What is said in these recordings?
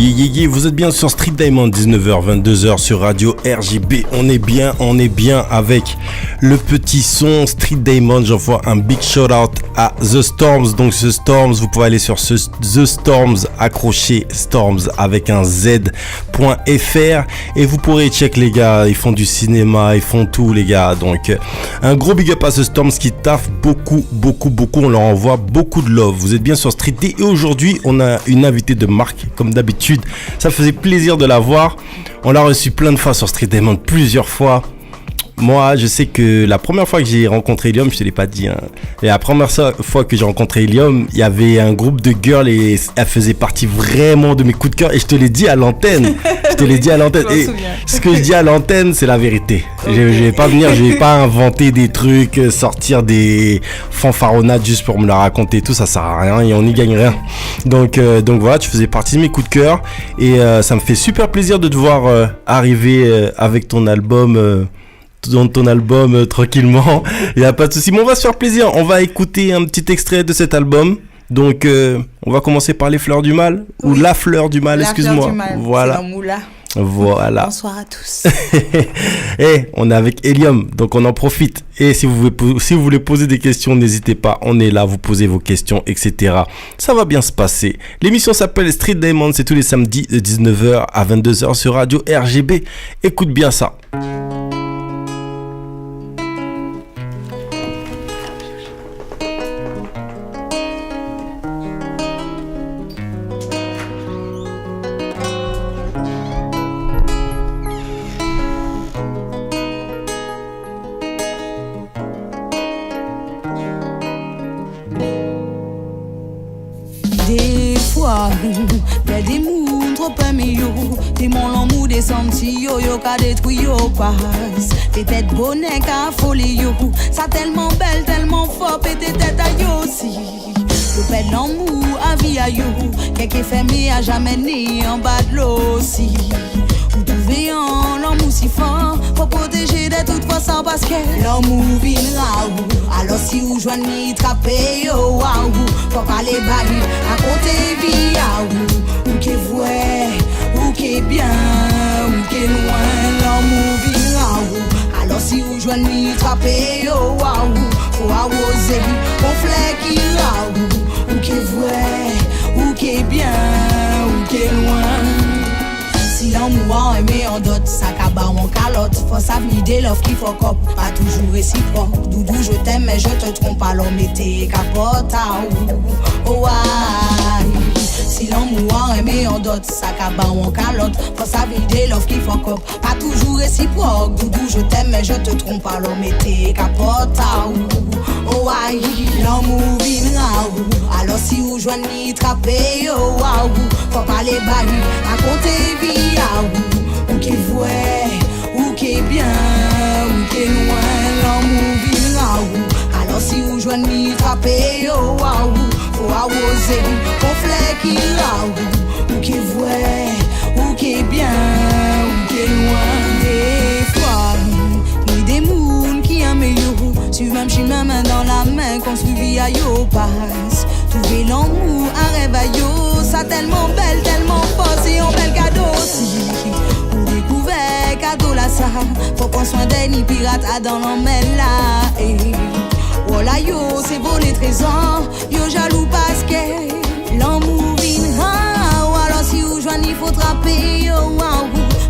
Vous êtes bien sur Street Diamond, 19h, 22h sur Radio RJB. On est bien avec le petit son Street Diamond. J'envoie un big shout out à The Storms. Donc The Storms, vous pouvez aller sur The Storms, accroché Storms avec un Z.fr et vous pourrez check les gars. Ils font du cinéma, ils font tout les gars. Donc un gros big up à The Storms qui taffent beaucoup. On leur envoie beaucoup de love. Vous êtes bien sur Street D et aujourd'hui on a une invitée de marque comme d'habitude. Ça faisait plaisir de la voir. On l'a reçue plein de fois sur Street Diamond, plusieurs fois. Moi, je sais que la première fois que j'ai rencontré Ilium, je te l'ai pas dit, hein. Et la première fois que j'ai rencontré Ilium, il y avait un groupe de girls et elle faisait partie vraiment de mes coups de cœur. Et je te l'ai dit à l'antenne. Et ce que je dis à l'antenne, c'est la vérité. Okay. Je vais pas venir, je vais pas inventer des trucs, sortir des fanfaronnades juste pour me la raconter. Tout ça sert à rien et on n'y gagne rien. Donc voilà, tu faisais partie de mes coups de cœur et ça me fait super plaisir de te voir arriver avec ton album. Ton album tranquillement, il n'y a pas de souci, mais on va se faire plaisir, on va écouter un petit extrait de cet album. Donc on va commencer par les fleurs du mal, oui. Ou la fleur du mal, excuse-moi. Voilà. Voilà. Bonsoir à tous. Et on est avec Ilium, donc on en profite. Et si vous voulez poser des questions, n'hésitez pas, on est là, vous posez vos questions, etc. Ça va bien se passer. L'émission s'appelle Street Diamond, c'est tous les samedis de 19h à 22h sur Radio RGB. Écoute bien ça. Des mouns trop aimés yo, des mon l'amour des sentis yo ka détruit yo passe. Des têtes bonnet ka folie yo, ça tellement belle, tellement fort, et des têtes à yo aussi. Le bel l'amour à vie à yo, quelque fermé à jamais né en bas de l'eau aussi. Vous trouvez en l'amour si fort, pour protéger de toute façon parce que l'amour viendra ou. Alors si vous joignez trapé yo waouh, faut pas les bailler à côté via ou qui voit ou qui est bien ou qui est loin, l'amour viendra ou. Alors si vous joignez trapé yo waouh, faut arroser mon fleur qui ra ou qui voit ou qui est bien ou qui est loin. Si l'amour aimé en dot, ça cabane en calotte. Faut s'avenir des love qui faut cop, pas toujours réciproque. Doudou, je t'aime, mais je te trompe, alors mettez capote. Oh, aïe. Si l'amour aimé en dot, ça cabane en calotte. Faut s'avenir des love qui faut cop, pas toujours réciproque. Doudou, je t'aime, mais je te trompe, alors mettez capote. Oh, aïe. L'amour viendra. Alors si vous joignez trapé, oh, waouh. Faut pas les bailler, raconter vie. Ou qui voit, ou qui est bien, ou qui est loin, l'amour viendra ou. Alors si vous joignez frapper, oh waouh, faut arroser, mon fleur qui ra ou qui voit, ou qui est bien, ou qui est loin. Des fois, ni des mouns qui aiment yo, suivent même chemin main dans la main, construit à yo passe. Trouver l'amour, un rêve à yo, ça tellement belle, tellement fort, c'est un bel cadeau aussi. On découvert cadeau là ça, faut prendre soin des ni pirates à dans l'emmène là. Et voilà yo, c'est beau les trésors, yo jaloux parce que l'amour viendra. Ou alors si vous joignez, il faut trapper yo,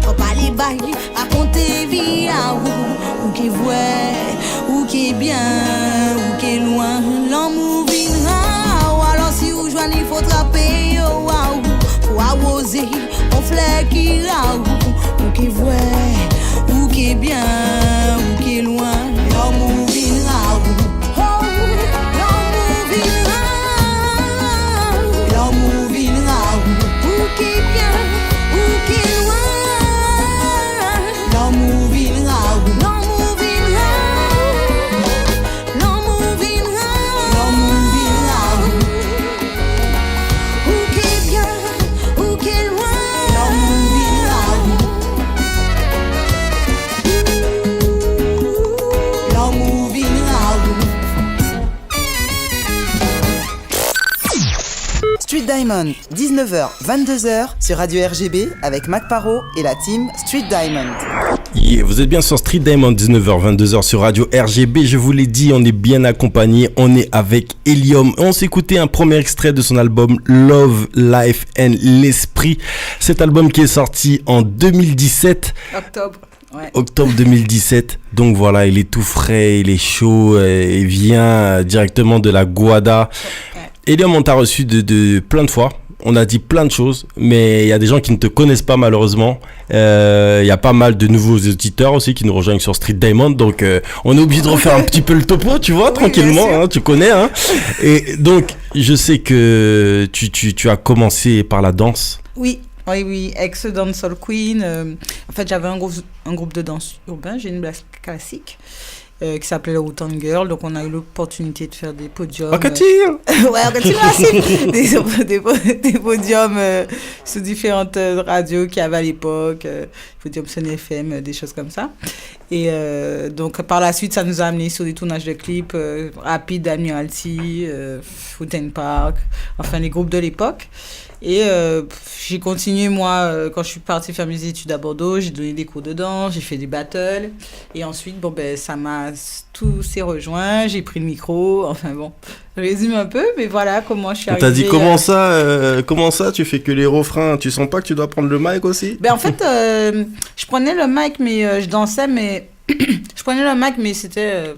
faut pas les bailler, raconter vie à ou qui voit, ou qui est bien, ou qui est loin, l'amour viendra. Il faut trapper, oh, waouh, faut arroser, on fleur qui ra ou qui voit, ou qui est bien, ou qui est loin, l'amour viendra oh, l'amour viendra, l'amour viendra ou qui est bien, ou qui est loin, l'amour viendra l'amour viendra, l'amour viendra, l'amour viendra. Diamond, 19h, 22h sur Radio RGB avec Mac Parot et la team Street Diamond. Yeah, vous êtes bien sur Street Diamond, 19h, 22h sur Radio RGB. Je vous l'ai dit, on est bien accompagné. On est avec Helium. On s'est écouté un premier extrait de son album Love, Life and L'Esprit. Cet album qui est sorti en 2017. Octobre. Ouais. Octobre 2017, donc voilà, il est tout frais, il est chaud, il vient directement de la Guada. Ouais. Helium, on t'a reçu de plein de fois, on a dit plein de choses, mais il y a des gens qui ne te connaissent pas malheureusement. Il y a pas mal de nouveaux auditeurs aussi qui nous rejoignent sur Street Diamond, donc on est obligé de refaire un petit peu le topo, tu vois, oui, tranquillement, hein, tu connais. Hein. Et donc, je sais que tu as commencé par la danse. Oui, ex-dancehall queen. En fait, j'avais un groupe de danse urbain, j'ai une blague classique qui s'appelait le Wu-Tang Girl. Donc, on a eu l'opportunité de faire des podiums. Ouais, on continue des podiums sur différentes radios qu'il y avait à l'époque, podium Sun FM, des choses comme ça. Et donc, par la suite, ça nous a amené sur des tournages de clips rapides d'Admiralty, Fountain Park, enfin, les groupes de l'époque. Et j'ai continué, moi, quand je suis partie faire mes études à Bordeaux, j'ai donné des cours de danse, j'ai fait des battles. Et ensuite, tout s'est rejoint, j'ai pris le micro. Enfin bon, je résume un peu, mais voilà comment je suis arrivée. On t'a dit comment ça, tu fais que les refrains, tu sens pas que tu dois prendre le mic aussi ? En fait, je prenais le mic, mais je dansais, mais je prenais le mic, mais c'était...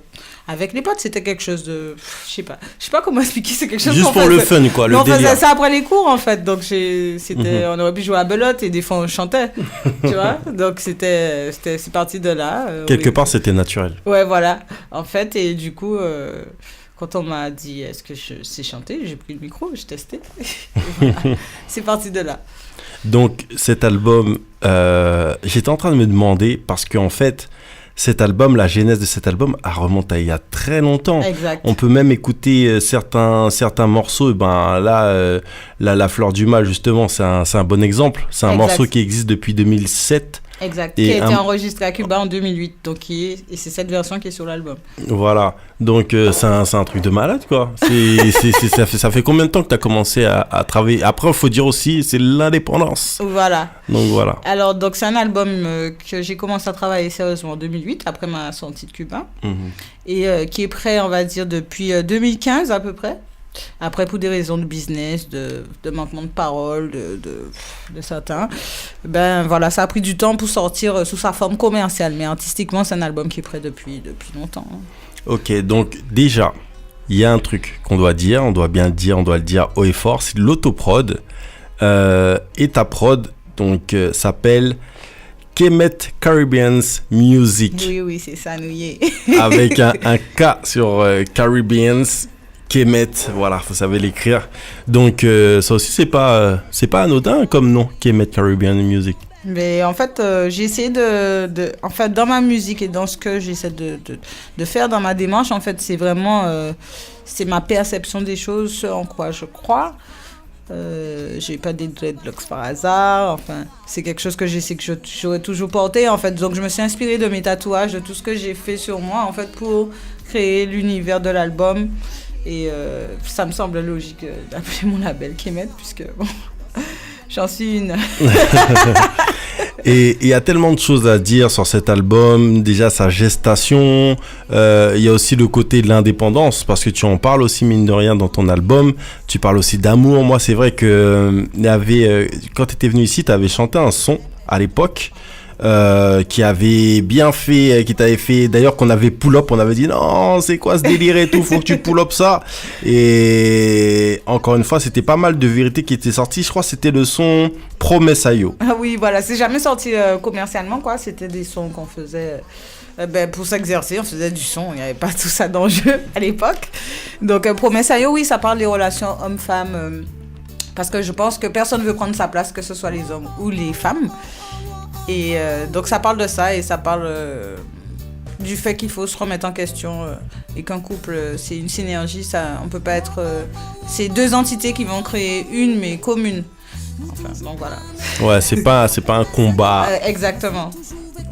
avec les potes, c'était quelque chose de... Je sais pas comment expliquer, c'est quelque chose... Juste pour le fun, quoi, le délire. On faisait ça après les cours, en fait, donc on aurait pu jouer à belote et des fois on chantait, tu vois. Donc c'est parti de là. Quelque part, c'était naturel. Ouais, voilà, en fait, et du coup... quand on m'a dit, est-ce que je sais chanter, j'ai pris le micro, j'ai testé. Voilà. C'est parti de là. Donc, cet album, j'étais en train de me demander, parce qu'en fait... Cet album, la genèse de cet album, remonte à il y a très longtemps. Exact. On peut même écouter certains morceaux. Et La Fleur du Mal, justement, c'est un bon exemple. C'est un morceau qui existe depuis 2007. Exact. Qui a été enregistré à Cuba en 2008. Et c'est cette version qui est sur l'album. Voilà. Donc, c'est un truc de malade, quoi. Ça fait combien de temps que tu as commencé à travailler ? Après, il faut dire aussi, c'est l'indépendance. Voilà. Donc, voilà. Alors, c'est un album que j'ai commencé à travailler sérieusement en 2008, après ma sortie de Cuba. Et qui est prêt, on va dire, depuis 2015 à peu près. Après, pour des raisons de business, de manquement de parole, de certains, voilà, ça a pris du temps pour sortir sous sa forme commerciale. Mais artistiquement, c'est un album qui est prêt depuis longtemps. Ok, donc déjà, il y a un truc qu'on doit dire, on doit le dire haut et fort, c'est l'autoprod. Et ta prod, donc, s'appelle Kemet Caribbean Music. Oui, c'est ça, nous y est. Avec un K sur Caribbean. Kemet, voilà, vous savez l'écrire. Donc, ça aussi, c'est pas anodin comme nom, Kemet Caribbean Music. Mais en fait, j'ai essayé en fait, dans ma musique et dans ce que j'essaie de faire dans ma démarche, en fait, c'est vraiment, c'est ma perception des choses, ce en quoi je crois. J'ai pas des dreadlocks par hasard, enfin, c'est quelque chose que je sais que j'aurais toujours porté, en fait. Donc, je me suis inspirée de mes tatouages, de tout ce que j'ai fait sur moi, en fait, pour créer l'univers de l'album. Et ça me semble logique d'appeler mon label Kemet, puisque bon, j'en suis une. Et il y a tellement de choses à dire sur cet album. Déjà, sa gestation. Il y a aussi le côté de l'indépendance, parce que tu en parles aussi, mine de rien, dans ton album. Tu parles aussi d'amour. Moi, c'est vrai que quand tu étais venu ici, tu avais chanté un son à l'époque. Qui avait bien fait, qui t'avait fait, d'ailleurs qu'on avait pull up, on avait dit non, c'est quoi ce délire et tout, faut que tu pull up ça. Et encore une fois, c'était pas mal de vérités qui étaient sorties. Je crois que c'était le son Promesse Ayo. Ah oui, voilà, c'est jamais sorti commercialement, quoi. C'était des sons qu'on faisait pour s'exercer, on faisait du son, il n'y avait pas tout ça d'enjeu à l'époque. Donc Promesse Ayo, oui, ça parle des relations hommes-femmes, parce que je pense que personne ne veut prendre sa place, que ce soit les hommes ou les femmes. Et donc ça parle de ça, et ça parle du fait qu'il faut se remettre en question et qu'un couple, c'est une synergie, ça, on peut pas être... c'est deux entités qui vont créer une, mais commune. Enfin, donc voilà. Ouais, c'est pas un combat. Exactement.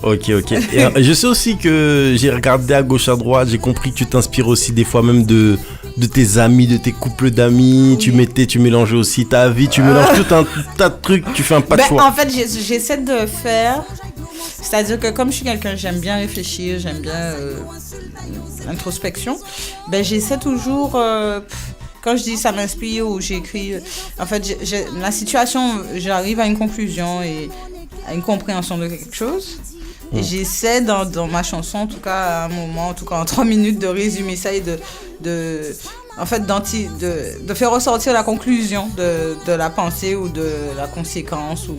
Ok. Et je sais aussi que j'ai regardé à gauche, à droite, j'ai compris que tu t'inspires aussi des fois même de de tes amis, de tes couples d'amis, oui. tu mélangeais aussi ta vie, tu mélanges tout un tas de trucs, tu fais un patchwork. En fait, j'essaie de faire, c'est-à-dire que comme je suis quelqu'un, j'aime bien réfléchir, j'aime bien l'introspection, j'essaie toujours, quand je dis ça m'inspire ou j'écris, en fait, la situation, j'arrive à une conclusion et à une compréhension de quelque chose. Et j'essaie dans ma chanson, en tout cas à un moment, en tout cas en 3 minutes, de résumer ça et de faire ressortir la conclusion de la pensée ou de la conséquence ou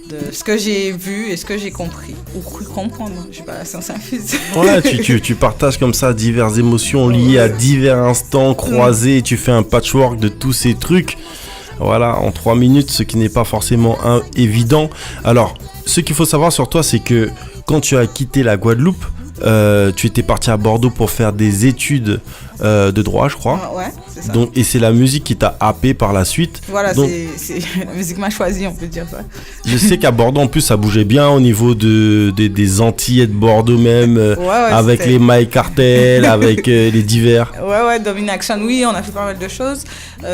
de ce que j'ai vu et ce que j'ai compris ou cru comprendre. Je sais pas, la science infuse. Ouais, tu partages comme ça diverses émotions liées à divers instants croisés et tu fais un patchwork de tous ces trucs. Voilà, en 3 minutes, ce qui n'est pas forcément évident. Alors, ce qu'il faut savoir sur toi, c'est que quand tu as quitté la Guadeloupe, tu étais parti à Bordeaux pour faire des études de droit, je crois. Ouais, c'est ça. Donc, et c'est la musique qui t'a happé par la suite. Voilà, donc, c'est la musique m'a choisi, on peut dire ça. Je sais qu'à Bordeaux, en plus, ça bougeait bien au niveau des Antillais de Bordeaux même, avec les My Cartel, avec les divers. Ouais, Dominaction, oui, on a fait pas mal de choses.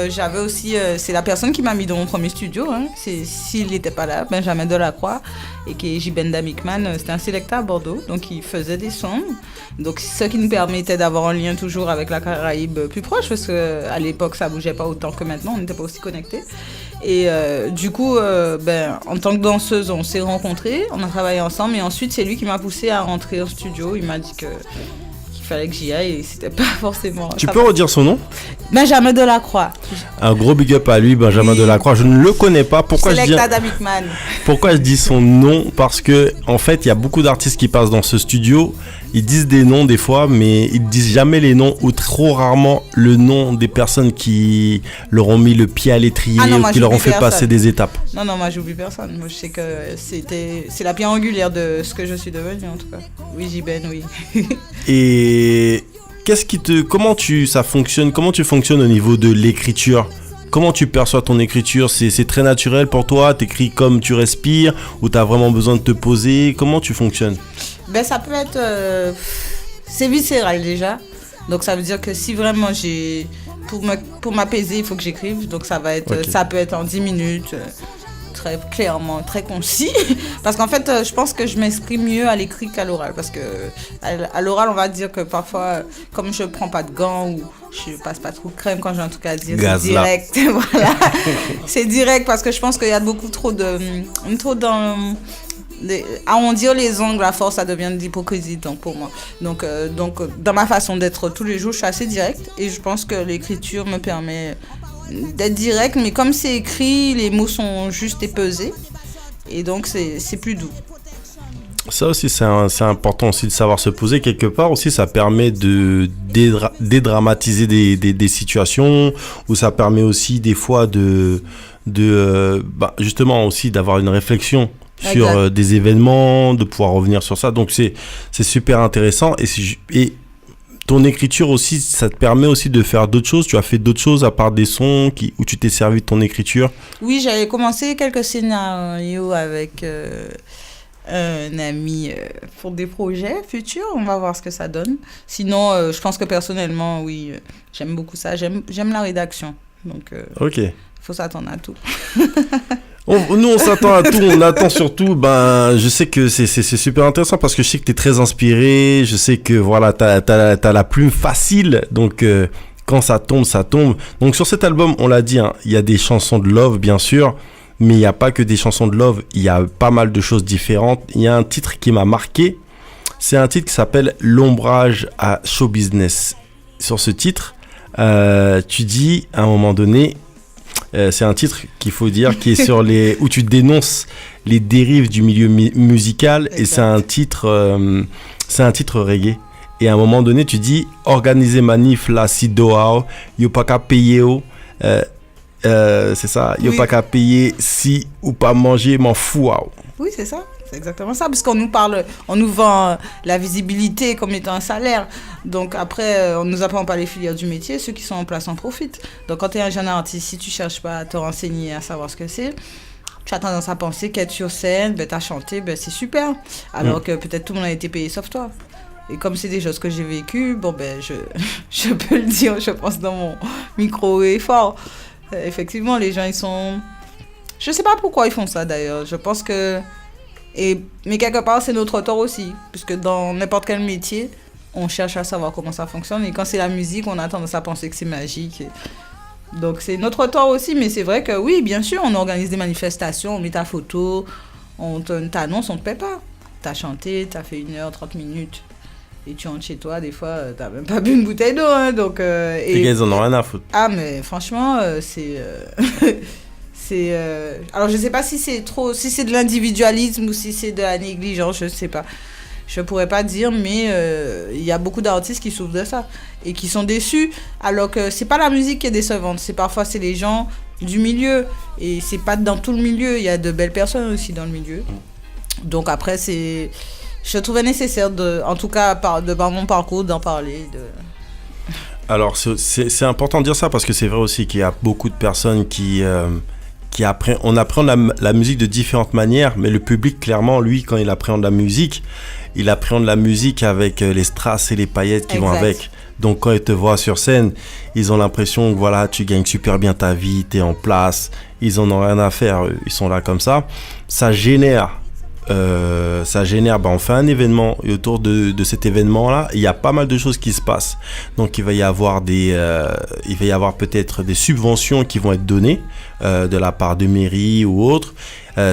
J'avais aussi, c'est la personne qui m'a mis dans mon premier studio, hein. S'il n'était pas là, Benjamin Delacroix, et qui est Jibenda Mikman, c'était un sélecteur à Bordeaux, donc il faisait des sons. Donc ce qui nous permettait d'avoir un lien toujours avec la Caraïbe plus proche, parce qu'à l'époque ça bougeait pas autant que maintenant, on n'était pas aussi connectés. Et du coup, en tant que danseuse, on s'est rencontrés, on a travaillé ensemble, et ensuite c'est lui qui m'a poussé à rentrer au studio. Il m'a dit qu'il fallait que j'y aille et c'était pas forcément... Tu peux redire son nom ? Benjamin Delacroix. Un gros big up à lui, Benjamin Delacroix. Je ne le connais pas. Pourquoi je dis son nom ? Parce que en fait, il y a beaucoup d'artistes qui passent dans ce studio. Ils disent des noms des fois, mais ils disent jamais les noms ou trop rarement le nom des personnes qui leur ont mis le pied à l'étrier ou qui leur ont fait passer des étapes. Non, moi j'oublie personne. Moi je sais que c'est la pierre angulaire de ce que je suis devenue en tout cas. Oui, Jiben, oui. Et comment tu fonctionnes au niveau de l'écriture ? Comment tu perçois ton écriture ? C'est très naturel pour toi ? T'écris comme tu respires ou t'as vraiment besoin de te poser ? Comment tu fonctionnes ? Ça peut être... c'est viscéral déjà. Donc ça veut dire que si vraiment j'ai... Pour m'apaiser, il faut que j'écrive. Donc ça peut être en 10 minutes, très clairement, très concis. Parce qu'en fait, je pense que je m'exprime mieux à l'écrit qu'à l'oral. Parce que à l'oral, on va dire que parfois, comme je prends pas de gants ou je passe pas trop de crème quand j'ai un truc à dire, c'est direct. Voilà. C'est direct parce que je pense qu'il y a beaucoup trop arrondir les ongles à force, ça devient de l'hypocrisie pour moi. Donc dans ma façon d'être tous les jours, je suis assez directe et je pense que l'écriture me permet d'être directe, mais comme c'est écrit, les mots sont juste et pesés et donc c'est plus doux. Ça aussi, c'est important aussi de savoir se poser quelque part. Aussi, ça permet de dédramatiser des situations, ou ça permet aussi des fois justement aussi d'avoir une réflexion sur des événements, de pouvoir revenir sur ça. Donc c'est super intéressant et ton écriture aussi, ça te permet aussi de faire d'autres choses. Tu as fait d'autres choses à part des sons où tu t'es servi de ton écriture? Oui, j'avais commencé quelques scénarios avec un ami pour des projets futurs. On va voir ce que ça donne. Sinon, je pense que personnellement, oui, j'aime beaucoup ça. J'aime la rédaction. Donc, ok. Faut s'attendre à tout. Nous, on s'attend à tout, on attend surtout. Je sais que c'est super intéressant parce que je sais que tu es très inspiré. Je sais que voilà, t'as la plume facile. Donc, quand ça tombe, ça tombe. Donc, sur cet album, on l'a dit, hein, il y a des chansons de love, bien sûr. Mais il n'y a pas que des chansons de love. Il y a pas mal de choses différentes. Il y a un titre qui m'a marqué. C'est un titre qui s'appelle L'ombrage à show business. Sur ce titre, tu dis à un moment donné... c'est un titre qu'il faut dire qui est sur où tu dénonces les dérives du milieu musical. Exact. Et c'est un titre reggae. Et à un moment donné, tu dis organiser manif la si doao, yo pas qu'à payer c'est ça, yo pas qu'à payer si ou pas manger, m'en fous. Oui, c'est ça. C'est exactement ça, parce qu'on nous vend la visibilité comme étant un salaire. Donc après, on ne nous apprend pas les filières du métier, ceux qui sont en place en profitent. Donc quand tu es un jeune artiste, si tu ne cherches pas à te renseigner, à savoir ce que c'est, tu as tendance à penser qu'être sur scène, t'as chanté, c'est super. Alors que peut-être tout le monde a été payé sauf toi. Et comme c'est des choses que j'ai vécues, bon ben je peux le dire, je pense, dans mon micro et fort. Effectivement, les gens, ils sont... Je sais pas pourquoi ils font ça d'ailleurs. Je pense que... Mais quelque part, c'est notre tort aussi. Puisque dans n'importe quel métier, on cherche à savoir comment ça fonctionne. Et quand c'est la musique, on a tendance à penser que c'est magique. Donc c'est notre tort aussi. Mais c'est vrai que oui, bien sûr, on organise des manifestations, on met ta photo, on t'annonce, on te paie pas. T'as chanté, t'as fait 1h30 minutes. Et tu rentres chez toi, des fois, t'as même pas bu une bouteille d'eau. Hein, donc, les gars, ils en ont rien à foutre. Ah, mais franchement, c'est... Alors, je sais pas si c'est de l'individualisme ou si c'est de la négligence, je sais pas. Je pourrais pas dire, mais il y a beaucoup d'artistes qui souffrent de ça et qui sont déçus, alors que c'est pas la musique qui est décevante, parfois c'est les gens du milieu, et c'est pas dans tout le milieu, il y a de belles personnes aussi dans le milieu. Donc après, je trouvais nécessaire, en tout cas par mon parcours, d'en parler. Alors c'est important de dire ça, parce que c'est vrai aussi qu'il y a beaucoup de personnes on appréhende la musique de différentes manières, mais le public, clairement, lui, quand il appréhende la musique avec les strass et les paillettes qui vont avec. Donc quand ils te voient sur scène, ils ont l'impression que voilà, tu gagnes super bien ta vie, t'es en place, ils en ont rien à faire, ils sont là comme ça. Ça génère, on fait un événement, et autour de cet événement-là, il y a pas mal de choses qui se passent. Donc il va y avoir peut-être des subventions qui vont être données de la part de mairie ou autres.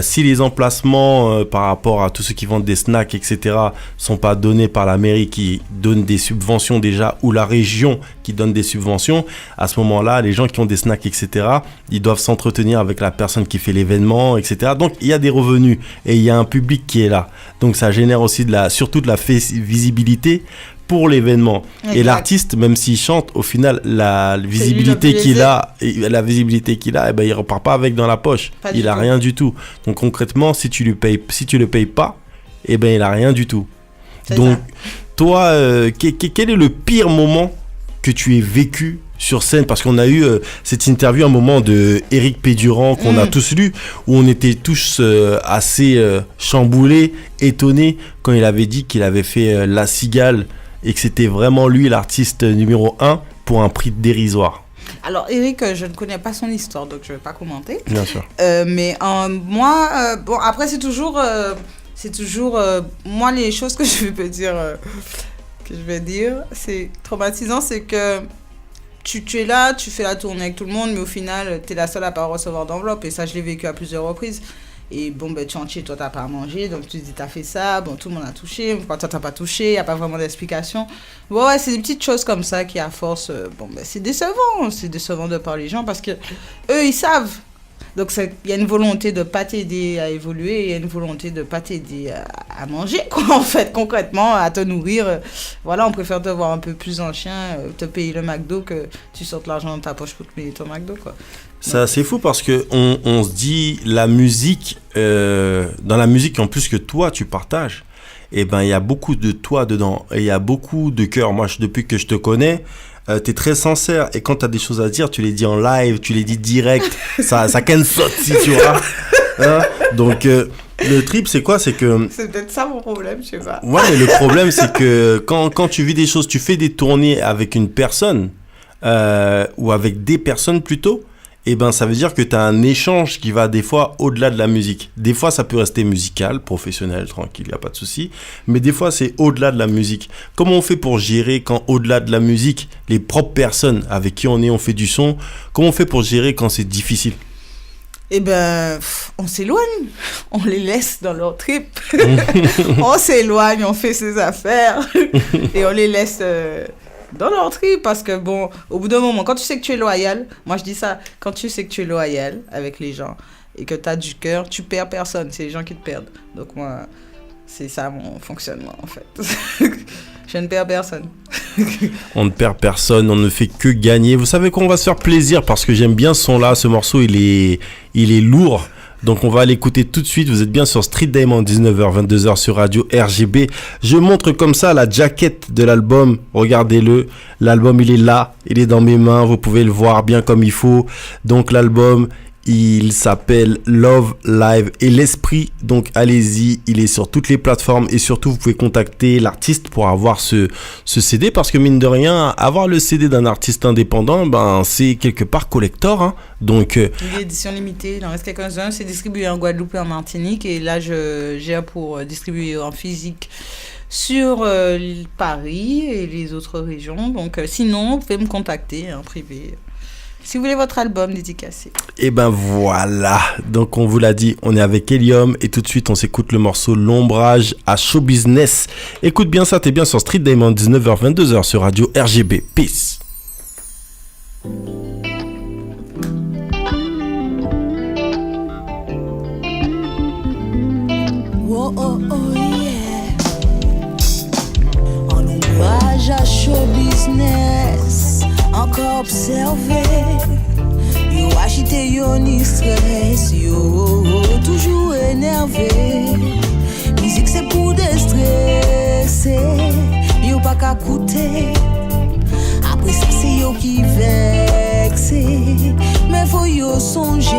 Si les emplacements par rapport à tous ceux qui vendent des snacks, etc., sont pas donnés par la mairie qui donne des subventions déjà, ou la région qui donne des subventions, à ce moment-là, les gens qui ont des snacks, etc., ils doivent s'entretenir avec la personne qui fait l'événement, etc. Donc, il y a des revenus et il y a un public qui est là. Donc, ça génère aussi surtout de la visibilité pour l'événement. Exact. Et l'artiste, même s'il chante, au final, la visibilité qu'il a, eh ben, il repart pas avec dans la poche. Il a rien du tout. Donc concrètement, si tu le payes pas, eh ben, il a rien du tout. Donc, toi, quel est le pire moment que tu aies vécu sur scène? Parce qu'on a eu cette interview, un moment de Eric Pédurand qu'on a tous lu, où on était tous assez chamboulés, étonnés, quand il avait dit qu'il avait fait La Cigale, et que c'était vraiment lui l'artiste numéro 1 pour un prix dérisoire. Alors Eric, je ne connais pas son histoire, donc je ne vais pas commenter. Bien sûr. Mais moi, bon, après c'est toujours moi, les choses que je vais dire, c'est traumatisant, c'est que tu es là, tu fais la tournée avec tout le monde, mais au final, tu es la seule à pas recevoir d'enveloppe, et ça, je l'ai vécu à plusieurs reprises. Et bon, ben, tu rentres chez toi, t'as pas à manger, donc tu te dis, t'as fait ça, bon, tout le monde a touché, pourquoi toi, t'as pas touché, y a pas vraiment d'explication. Bon, ouais, c'est des petites choses comme ça qui, à force, bon, ben, c'est décevant de par les gens, parce que eux, ils savent. Donc, il y a une volonté de pas t'aider à évoluer, il y a une volonté de pas t'aider à manger, quoi, en fait, concrètement, à te nourrir. Voilà, on préfère te voir un peu plus en chien, te payer le McDo, que tu sortes l'argent de ta poche pour te payer ton McDo, quoi. Ça, c'est fou, parce que on se dit, la musique, dans la musique en plus que toi tu partages, eh ben, il y a beaucoup de toi dedans, et il y a beaucoup de cœur. Moi, depuis que je te connais, t'es très sincère, et quand t'as des choses à dire, tu les dis en live, tu les dis direct, ça canne saute, si tu vois. Hein? Donc le trip, c'est quoi? C'est que c'est peut-être ça mon problème, je sais pas. Ouais, mais le problème, c'est que quand tu vis des choses, tu fais des tournées avec une personne, ou avec des personnes plutôt, eh ben, ça veut dire que tu as un échange qui va des fois au-delà de la musique. Des fois, ça peut rester musical, professionnel, tranquille, il n'y a pas de souci. Mais des fois, c'est au-delà de la musique. Comment on fait pour gérer quand, au-delà de la musique, les propres personnes avec qui on fait du son, comment on fait pour gérer quand c'est difficile? Eh ben, on s'éloigne. On les laisse dans leur trip. On s'éloigne, on fait ses affaires. Et on les laisse... dans leur tri, parce que bon, au bout d'un moment, quand tu sais que tu es loyal, moi je dis ça, quand tu sais que tu es loyal avec les gens et que tu as du cœur, tu perds personne, c'est les gens qui te perdent. Donc moi, c'est ça mon fonctionnement en fait. Je ne perds personne. On ne perd personne, on ne fait que gagner. Vous savez qu'on va se faire plaisir, parce que j'aime bien ce son-là, ce morceau, il est lourd. Donc on va l'écouter tout de suite. Vous êtes bien sur Street Diamond, 19h, 22h sur Radio RGB. Je montre comme ça la jaquette de l'album. Regardez-le. L'album, il est là. Il est dans mes mains. Vous pouvez le voir bien comme il faut. Donc l'album, Il s'appelle Love, Live et l'Esprit. Donc allez-y, il est sur toutes les plateformes et surtout vous pouvez contacter l'artiste pour avoir ce CD parce que mine de rien, avoir le CD d'un artiste indépendant, ben c'est quelque part collector. Hein. Donc une édition limitée, il en reste quelques-uns. C'est distribué en Guadeloupe et en Martinique et là j'ai pour distribuer en physique sur Paris et les autres régions. Donc sinon, vous pouvez me contacter en privé. Si vous voulez votre album dédicacé. Et ben voilà, donc on vous l'a dit, on est avec Helium et tout de suite on s'écoute le morceau L'ombrage à Show Business. Écoute bien ça, t'es bien sur Street Diamond, 19h-22h sur Radio RGB. Peace. Oh, oh, oh, yeah. En ombrage à Show Business. Encore observé, yo agité, yo ni stress, yo toujours énervé. Musique c'est pour déstresser, yo pas qu'à coûter. Après ça c'est yo qui vexé, mais faut yo songer.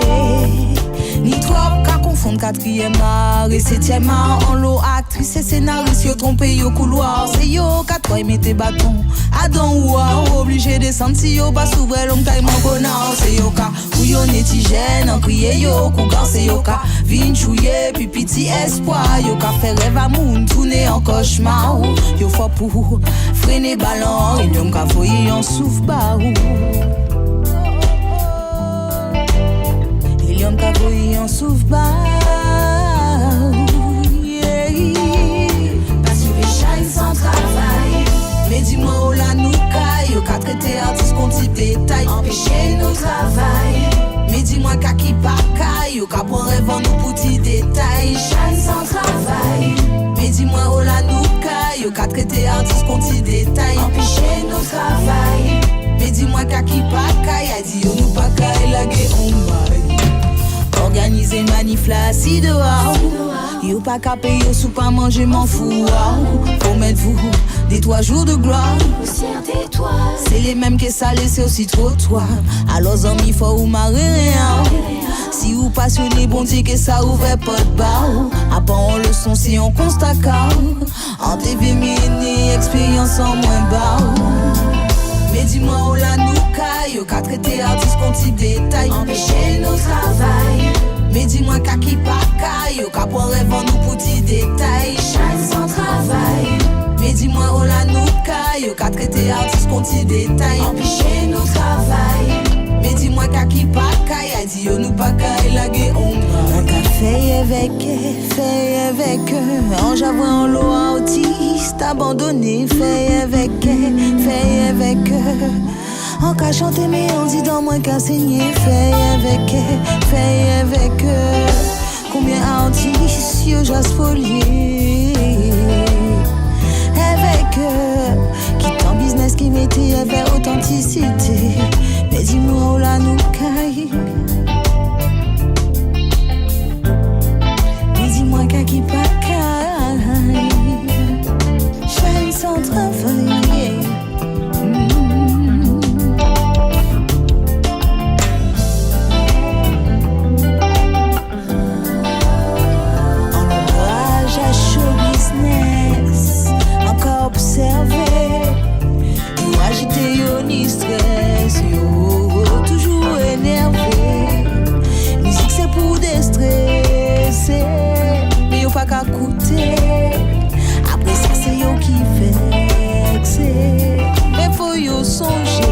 Ni trop qu'à confondre quatrième art et septième art. En l'eau actrice et scénariste, yo trompé yo couloir. C'est yo qu'à toi mettez bâton. Adam ou a obligé de descendre si yo pas s'ouvrir long time en bonheur. C'est yo ka ou yo netigène en crier yo cougar. C'est yo ka vin chouye puis petit espoir. Yo ka fait rêve à moun tourner en cauchemar. Yo faut pour freiner ballon. Et yo ka foyer en souffle barou. L'homme qu'a voyé en souffle-bas. Pas sur les shine sans travail. Mais dis-moi où la nous caille. Au qu'a traité artiste qu'on dit détail. Empêcher nos travail. Mais dis-moi qu'à qui pas caille. Au qu'a pour rêve en nous petits détails. Shine sans travail. Mais dis-moi où la nous caille. Au qu'a traité artiste qu'on dit détail. Empêcher nos travail. Mais dis-moi qu'à qui pas caille. A dit nous pas caille la guerre on baille. Organiser manif là si dehors. Yo pas qu'à payer sous pas manger m'en fous. Faut mettre vous des 3 jours de gloire. C'est les mêmes que ça laissé aussi trop toi. Alors amis faut ou marrer rien. Si vous passionnez bon Dieu que ça ouvre pas de bar. Après on le son si on constate. En TV mini expérience en moins bas. Mais dis-moi où la nous caille. Au qu'a traité artiste qu'on t'y détaille. Empêcher nos travail. Mais dis-moi qu'à qui pas caille. Au qu'a pour rêve en nous petits détails. Shine sans travail. Mais dis-moi où la nous caille. Au qu'a traité artiste qu'on t'y détaille. Empêcher nos travail. Mais dis-moi qu'à qui pas caille. A dit nous pas caille la guerre on va. Qu'a fait avec en j'avoue en l'eau autiste abandonné. Fait avec en qu'à chanter mais on dit dans moins qu'à saigner. Fait avec combien artistes yo j'aspolier. Avec qui t'en business qui mettait avec authenticité. Mais dis-moi où la nous caille. Mais dis-moi qu'à qui pas caille. Shine sans travailler. Observer, yo agité, yo ni stress, yo toujours énervé. Musique c'est pour déstresser, mais yo pas qu'à coûter. Après ça c'est yo qui vexé, mais faut yo songer.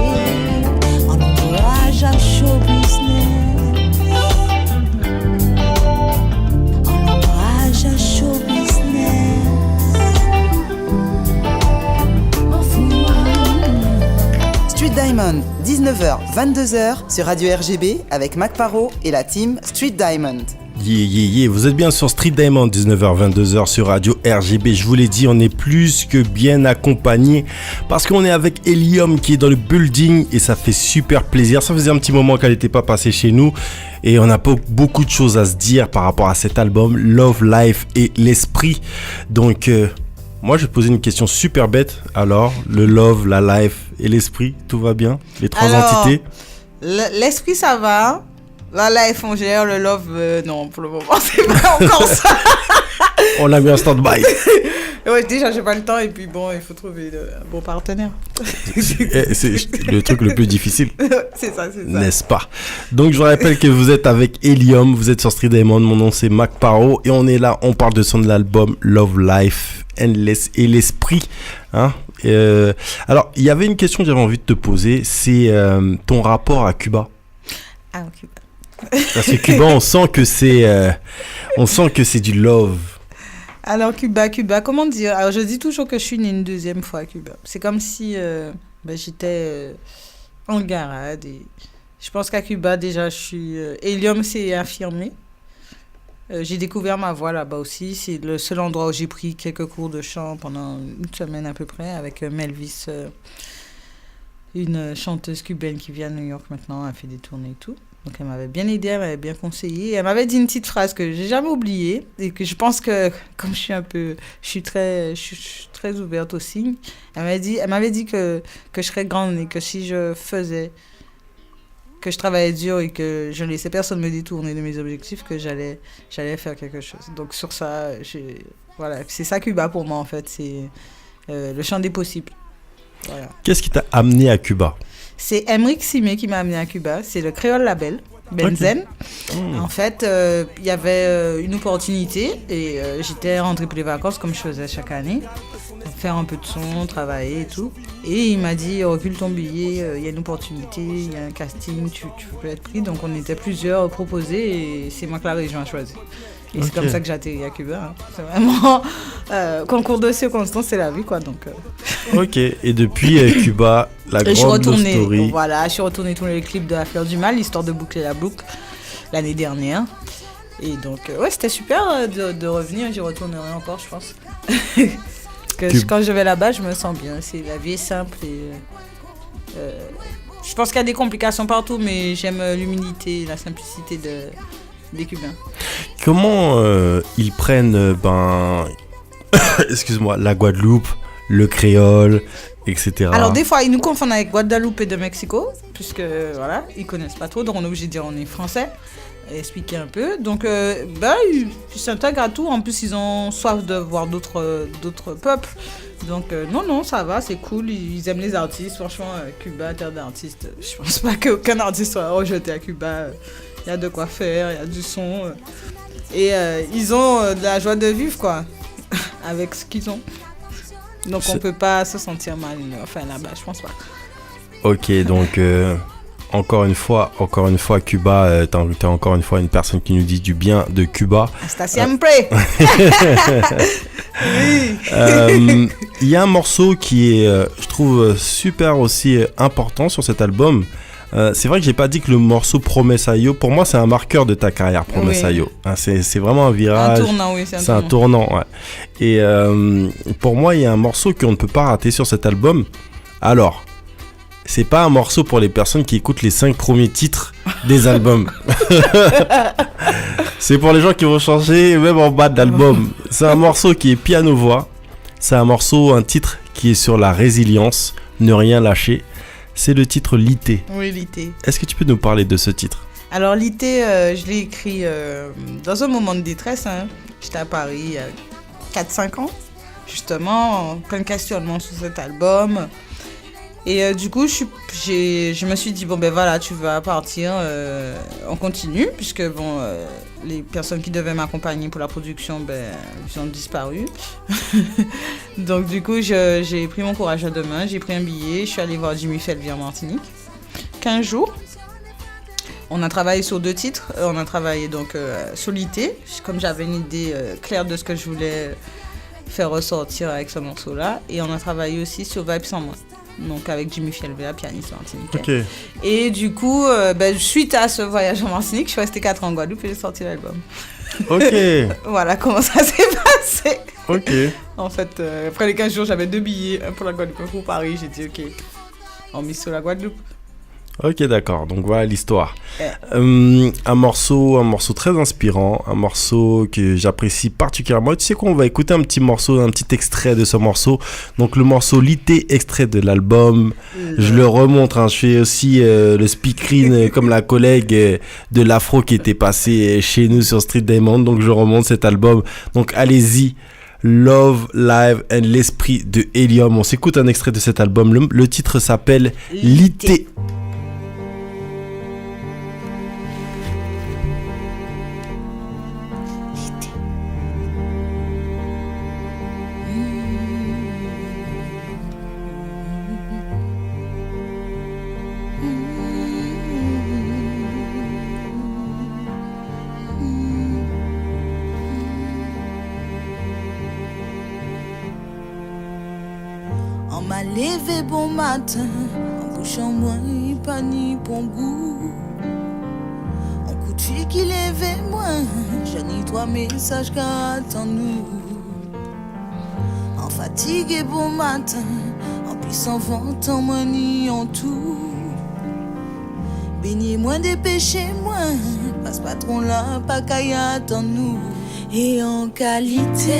En encourage à show business, en encourage à show business. Street Diamond, 19h, 22h sur Radio RGB avec Mac Paro et la team Street Diamond. Yeah, vous êtes bien sur Street Diamond, 19h, 22h sur Radio RGB. Je vous l'ai dit, on est plus que bien accompagné parce qu'on est avec Helium qui est dans le building et ça fait super plaisir. Ça faisait un petit moment qu'elle n'était pas passée chez nous et on a beaucoup de choses à se dire par rapport à cet album Love, Life et l'Esprit. Donc, moi, je vais poser une question super bête. Alors, le Love, la Life et l'Esprit, tout va bien? Les 3 entités? L'Esprit, ça va. La life, on gère. Le love, non, pour le moment, c'est pas encore ça. On l'a mis en stand-by. Ouais, déjà, j'ai pas le temps. Et puis, bon, il faut trouver un bon partenaire. C'est le truc le plus difficile. C'est ça. N'est-ce pas? Donc, je vous rappelle que vous êtes avec Helium. Vous êtes sur Street Diamond. Mon nom, c'est Mac Paro. Et on est là. On parle de son album Love Life Endless et l'esprit. Hein? Alors, il y avait une question que j'avais envie de te poser. C'est ton rapport à Cuba. Ah, Cuba. Parce que Cuba, on sent que c'est du love. Alors, Cuba, comment dire? Alors, je dis toujours que je suis née une deuxième fois à Cuba. C'est comme si j'étais en garade. Et je pense qu'à Cuba, déjà, je suis... Helium s'est affirmé. J'ai découvert ma voix là-bas aussi. C'est le seul endroit où j'ai pris quelques cours de chant pendant une semaine à peu près avec Melvis, une chanteuse cubaine qui vient de New York maintenant. Elle fait des tournées et tout. Donc, elle m'avait bien aidée, elle m'avait bien conseillé. Elle m'avait dit une petite phrase que j'ai jamais oubliée et que je pense que, comme je suis très ouverte aux signes, elle m'avait dit que je serais grande et que si je travaillais dur et que je ne laissais personne me détourner de mes objectifs, que j'allais faire quelque chose. Donc, sur ça, voilà, c'est ça Cuba pour moi, en fait. C'est le champ des possibles. Voilà. Qu'est-ce qui t'a amené à Cuba? C'est Emric Simé qui m'a amené à Cuba. C'est le Créole Label, Benzen. Okay. En fait, il y avait une opportunité et j'étais rentrée pour les vacances comme je faisais chaque année. Faire un peu de son, travailler et tout. Et il m'a dit, recule ton billet, il y a une opportunité, il y a un casting, tu peux être pris. Donc on était plusieurs proposés et c'est moi que la région a choisi. Et c'est comme ça que j'ai atterri à Cuba. Hein. C'est vraiment concours de circonstances, c'est la vie, quoi. Donc, Ok, et depuis Cuba, la grande love story. Voilà, je suis retournée tourner les clips de La Fleur du Mal, histoire de boucler la boucle l'année dernière. Et donc, ouais, c'était super de revenir. J'y retournerai encore, je pense. Quand je vais là-bas, je me sens bien. La vie est simple et je pense qu'il y a des complications partout, mais j'aime l'humilité, la simplicité des Cubains. Comment ils prennent, excuse-moi, la Guadeloupe, le créole, etc. Alors des fois, ils nous confondent avec Guadeloupe et de Mexico, puisque voilà, ils connaissent pas trop, donc on est obligé de dire on est français, et expliquer un peu. Donc ils s'intègrent à tout. En plus, ils ont soif de voir d'autres peuples. Donc non, ça va, c'est cool. Ils aiment les artistes. Franchement, Cuba, terre d'artistes. Je pense pas qu'aucun artiste soit rejeté à Cuba. Il y a de quoi faire, il y a du son. Et ils ont de la joie de vivre, quoi, avec ce qu'ils ont. Donc on peut pas se sentir mal, là-bas, je pense pas. Ok, donc encore une fois, Cuba, t'as encore une fois une personne qui nous dit du bien de Cuba. Hasta siempre. Il y a un morceau qui est, je trouve, super aussi important sur cet album. C'est vrai que j'ai pas dit que le morceau Promessayo, pour moi c'est un marqueur de ta carrière, Promessayo. Oui. Hein, c'est vraiment un virage. Un tournant, oui, c'est un tournant, ouais. Et pour moi il y a un morceau qu'on ne peut pas rater sur cet album. Alors, c'est pas un morceau pour les personnes qui écoutent les 5 premiers titres des albums. C'est pour les gens qui vont changer même en bas de l'album. C'est un morceau qui est piano-voix. C'est un titre qui est sur la résilience, ne rien lâcher. C'est le titre Lité. Oui, Lité. Est-ce que tu peux nous parler de ce titre? Alors, Lité, je l'ai écrit dans un moment de détresse. Hein. J'étais à Paris il y a 4-5 ans, justement, plein de questionnements sur cet album. Et du coup, je me suis dit, bon, ben voilà, tu vas partir, on continue, puisque bon, les personnes qui devaient m'accompagner pour la production, ils ont disparu. Donc du coup, j'ai pris mon courage à deux mains, j'ai pris un billet, je suis allée voir Jimmy Felvy en Martinique. 15 jours. On a travaillé sur 2 titres. On a travaillé donc sur Lité, comme j'avais une idée claire de ce que je voulais faire ressortir avec ce morceau-là. Et on a travaillé aussi sur Vibe sans moi. Donc avec Jimmy Fielvea, pianiste martiniquais. Okay. Et du coup, suite à ce voyage en Martinique, je suis restée 4 ans en Guadeloupe et j'ai sorti l'album. Ok. Voilà comment ça s'est passé. Ok. En fait, après les 15 jours, j'avais 2 billets, un pour la Guadeloupe, un pour Paris. J'ai dit ok, on mise sur la Guadeloupe. Ok, d'accord. Donc voilà l'histoire. Un morceau très inspirant, un morceau que j'apprécie particulièrement. Tu sais quoi, on va écouter un petit extrait de ce morceau. Donc le morceau Lité, extrait de l'album. Je le remontre, hein. Je fais aussi le speakerine comme la collègue de l'Afro qui était passée chez nous sur Street Diamond. Donc je remonte cet album. Donc allez-y. Love, Live and l'esprit de Helium. On s'écoute un extrait de cet album. Le titre s'appelle Lité. On m'a levé bon matin, en bouchant moi, pas ni bon goût. On coup de fil qui levait moi, j'ai ni 3 messages qu'attend nous. En fatigué bon matin, en puissant vent, en moi ni en tout. Béni moi dépêchez moi, passe patron là, pas qu'à attendre nous. Et en qualité,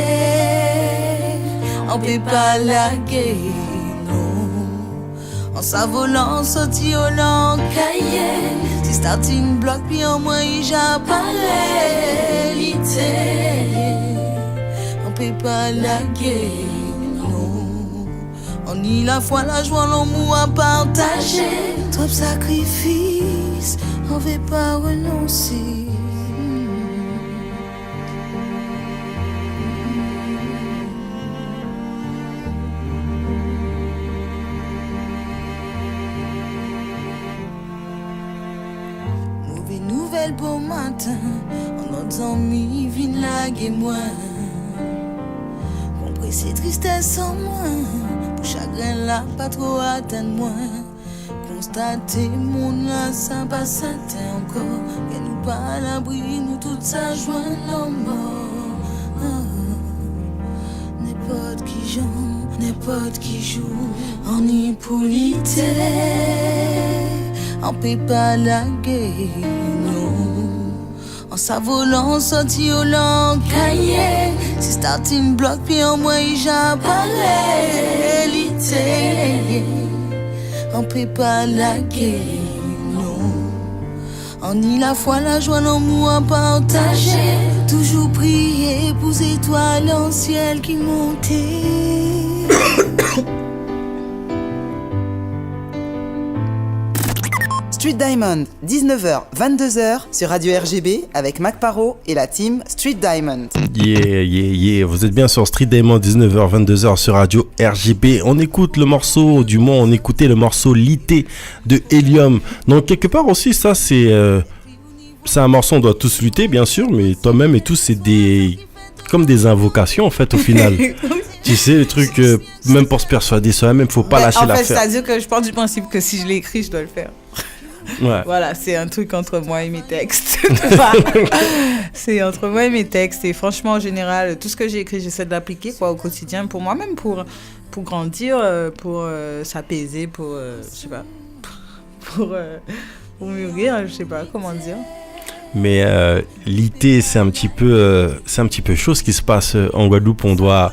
on peut pas laguer, non. En s'avolant, sorti au long cahier. Si starting bloc, puis en moins, j'apparaît. On peut pas laguer, non. On y la foi, la joie, l'amour à partager. Trop de sacrifices, on veut pas renoncer. Beau matin, en notre amis, vine laguer moi. Compressé tristesse en moi, pour chagrin là, pas trop atteindre moi. Constater mon là, ça passe encore. Et nous pas à l'abri, nous toute ça joint l'homme. N'importe qui joue, n'importe qui joue, en impolité, on peut pas laguer. En s'avolant, sorti au long cahier. Si starting bloc, puis en moi, j'apparaît. On peut pas laguer, non. On y la foi, la joie, l'amour à partager. Toujours prier pour les étoiles en ciel qui montaient. Street Diamond, 19h, 22h sur Radio RGB avec Mac Paro et la team Street Diamond. Yeah. Vous êtes bien sur Street Diamond, 19h, 22h sur Radio RGB. On écoute le morceau, du moins on écoutait le morceau Lité de Helium. Donc quelque part aussi, ça c'est un morceau, on doit tous lutter bien sûr, mais toi-même et tout, c'est comme des invocations en fait au final. Tu sais, le truc, même pour se persuader soi-même, faut pas lâcher l'affaire. En fait, c'est-à-dire que je pars du principe que si je l'ai écrit, je dois le faire. Ouais. Voilà, c'est un truc entre moi et mes textes. C'est entre moi et mes textes. Et franchement, en général, tout ce que j'ai écrit, j'essaie de l'appliquer au quotidien pour moi-même, pour grandir, pour s'apaiser, pour, je sais pas, pour mûrir, je sais pas comment dire. Mais liter, c'est un petit peu chaud ce qui se passe en Guadeloupe. On doit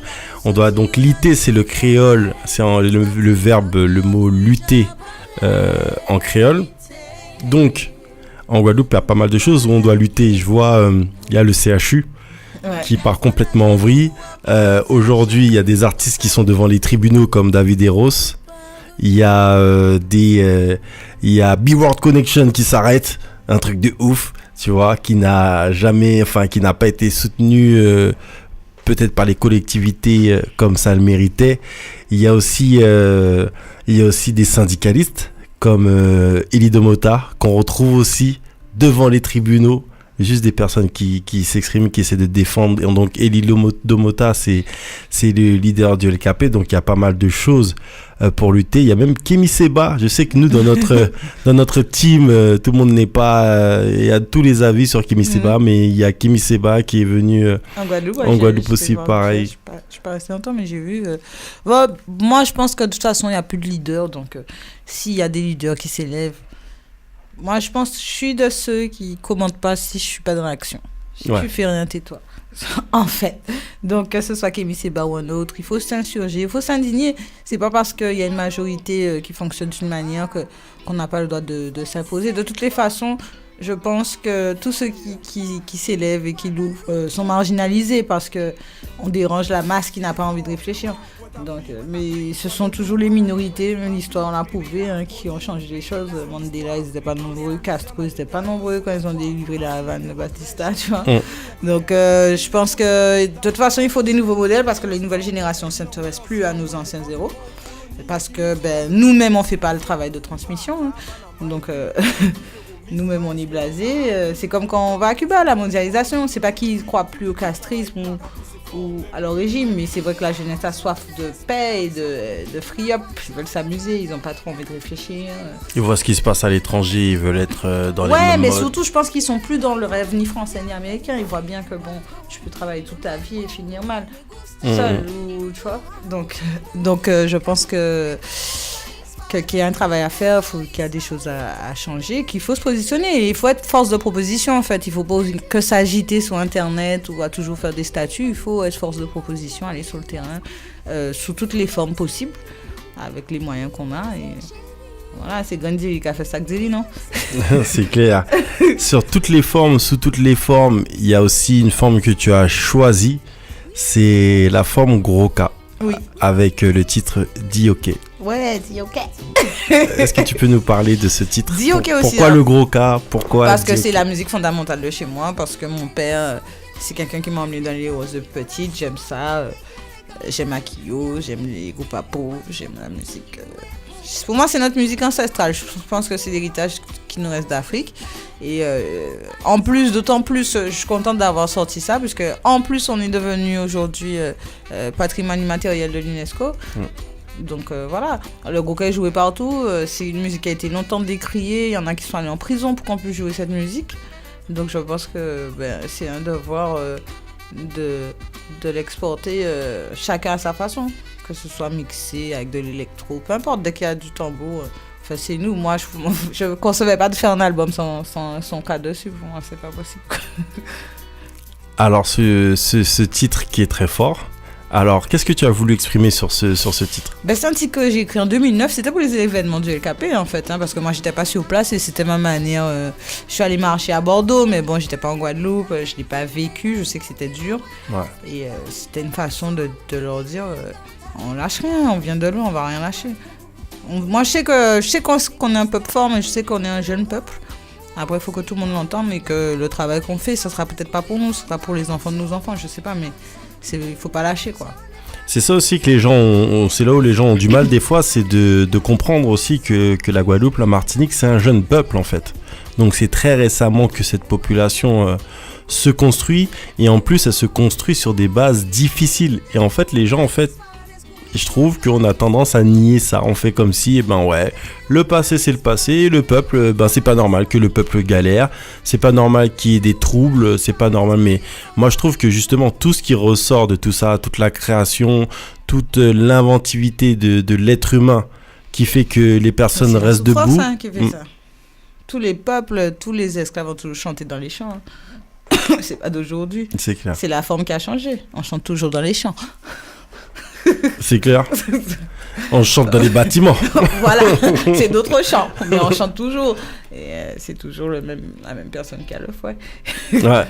donc liter, c'est le créole, c'est le verbe, le mot lutter en créole. Donc en Guadeloupe, il y a pas mal de choses où on doit lutter. Je vois, il y a le CHU qui part complètement en vrille. Aujourd'hui, il y a des artistes qui sont devant les tribunaux comme David Eros. Il y a B-World Connection qui s'arrête, un truc de ouf, tu vois, qui n'a pas été soutenu peut-être par les collectivités comme ça le méritait. Il y a aussi des syndicalistes comme Eli Domota qu'on retrouve aussi devant les tribunaux. Juste des personnes qui s'expriment, qui essaient de défendre. Et donc, Eli Domota, c'est le leader du LKP. Donc, il y a pas mal de choses pour lutter. Il y a même Kémy Séba. Je sais que nous, dans notre team, tout le monde n'est pas... Il y a tous les avis sur Kémy Séba, mais il y a Kémy Séba qui est venu en Guadeloupe aussi, pareil. Je ne suis pas resté longtemps, mais j'ai vu... moi, je pense que de toute façon, il n'y a plus de leader. Donc, s'il y a des leaders qui s'élèvent, Moi, je pense que je suis de ceux qui commentent pas si je suis pas dans l'action. Si tu fais rien, tais-toi. En fait. Donc, que ce soit Kémy Séba ou un autre, il faut s'insurger, il faut s'indigner. C'est pas parce qu'il y a une majorité qui fonctionne d'une manière qu'on n'a pas le droit de s'imposer. De toutes les façons, je pense que tous ceux qui s'élèvent et qui l'ouvrent sont marginalisés parce qu'on dérange la masse qui n'a pas envie de réfléchir. Donc, mais ce sont toujours les minorités, l'histoire l'a prouvé, qui ont changé les choses. Mandela, ils n'étaient pas nombreux, Castro, ils n'étaient pas nombreux quand ils ont délivré la Havane de Batista, tu vois. Donc, je pense que de toute façon, il faut des nouveaux modèles parce que les nouvelles générations ne s'intéressent plus à nos anciens zéros. Parce que nous-mêmes, on ne fait pas le travail de transmission. Donc, nous-mêmes, on est blasés. C'est comme quand on va à Cuba, la mondialisation. C'est pas qu'ils ne croient plus au castrisme ou à leur régime, mais c'est vrai que la jeunesse a soif de paix et de free-up. Ils veulent s'amuser, ils n'ont pas trop envie de réfléchir. Ils voient ce qui se passe à l'étranger, ils veulent être dans les mêmes Ouais, mais modes. surtout, je pense qu'ils sont plus dans le rêve ni français ni américain. Ils voient bien que tu peux travailler toute ta vie et finir mal. Seul, ou tu vois. Donc, je pense qu'il y a un travail à faire, qu'il y a des choses à changer, qu'il faut se positionner. Et il faut être force de proposition, en fait. Il ne faut pas que s'agiter sur Internet ou à toujours faire des statuts. Il faut être force de proposition, aller sur le terrain, sous toutes les formes possibles, avec les moyens qu'on a. Et voilà, c'est Gandhi qui a fait ça que Zélie, non? C'est clair. Sur toutes les formes, sous toutes les formes, il y a aussi une forme que tu as choisie. C'est la forme gros K. Oui. Avec le titre Dis OK. Ouais, dis OK. Est-ce que tu peux nous parler de ce titre? Dis OK aussi. Pourquoi le gros K? Pourquoi? Parce que c'est la musique fondamentale de chez moi. Parce que mon père, c'est quelqu'un qui m'a emmené dans les roses de petite. J'aime ça. J'aime Akio, j'aime les groupes à peau, j'aime la musique. Pour moi, c'est notre musique ancestrale. Je pense que c'est l'héritage qui nous reste d'Afrique. Et en plus, d'autant plus, je suis contente d'avoir sorti ça, puisque en plus, on est devenu aujourd'hui patrimoine immatériel de l'UNESCO. Donc voilà, le Goka est joué partout. C'est une musique qui a été longtemps décriée. Il y en a qui sont allés en prison pour qu'on puisse jouer cette musique. Donc je pense que c'est un devoir de l'exporter chacun à sa façon. Que ce soit mixé avec de l'électro, peu importe, dès qu'il y a du tambour. Enfin, c'est nous. Moi, je ne concevais pas de faire un album sans cas dessus. Pour moi, c'est pas possible. Alors, ce titre qui est très fort. Alors, qu'est-ce que tu as voulu exprimer sur ce titre? C'est un titre que j'ai écrit en 2009. C'était pour les événements du LKP, en fait. Parce que moi, j'étais pas sur place et c'était ma manière. Je suis allée marcher à Bordeaux, mais bon, j'étais pas en Guadeloupe. Je l'ai pas vécu. Je sais que c'était dur. Ouais. Et c'était une façon de leur dire on lâche rien. On vient de loin, on va rien lâcher. Moi, je sais qu'on est un peuple fort, mais je sais qu'on est un jeune peuple. Après, il faut que tout le monde l'entende, mais que le travail qu'on fait, ça sera peut-être pas pour nous, ça sera pour les enfants de nos enfants, je sais pas, mais il faut pas lâcher, quoi. C'est ça aussi que les gens c'est là où les gens ont du mal des fois, c'est de comprendre aussi que la Guadeloupe, la Martinique, c'est un jeune peuple en fait. Donc c'est très récemment que cette population se construit, et en plus elle se construit sur des bases difficiles. Et en fait les gens, en fait, je trouve qu'on a tendance à nier ça. On fait comme si, le passé c'est le passé, le peuple, c'est pas normal que le peuple galère, c'est pas normal qu'il y ait des troubles, c'est pas normal. Mais moi je trouve que justement tout ce qui ressort de tout ça, toute la création, toute l'inventivité de l'être humain qui fait que les personnes restent debout. C'est qui fait ça. Tous les peuples, tous les esclaves ont toujours chanté dans les champs. C'est pas d'aujourd'hui. C'est clair. C'est la forme qui a changé. On chante toujours dans les champs. C'est clair. On chante dans les bâtiments. Voilà, c'est d'autres chants, mais on chante toujours. Et c'est toujours la même personne qui a le fouet. Ouais.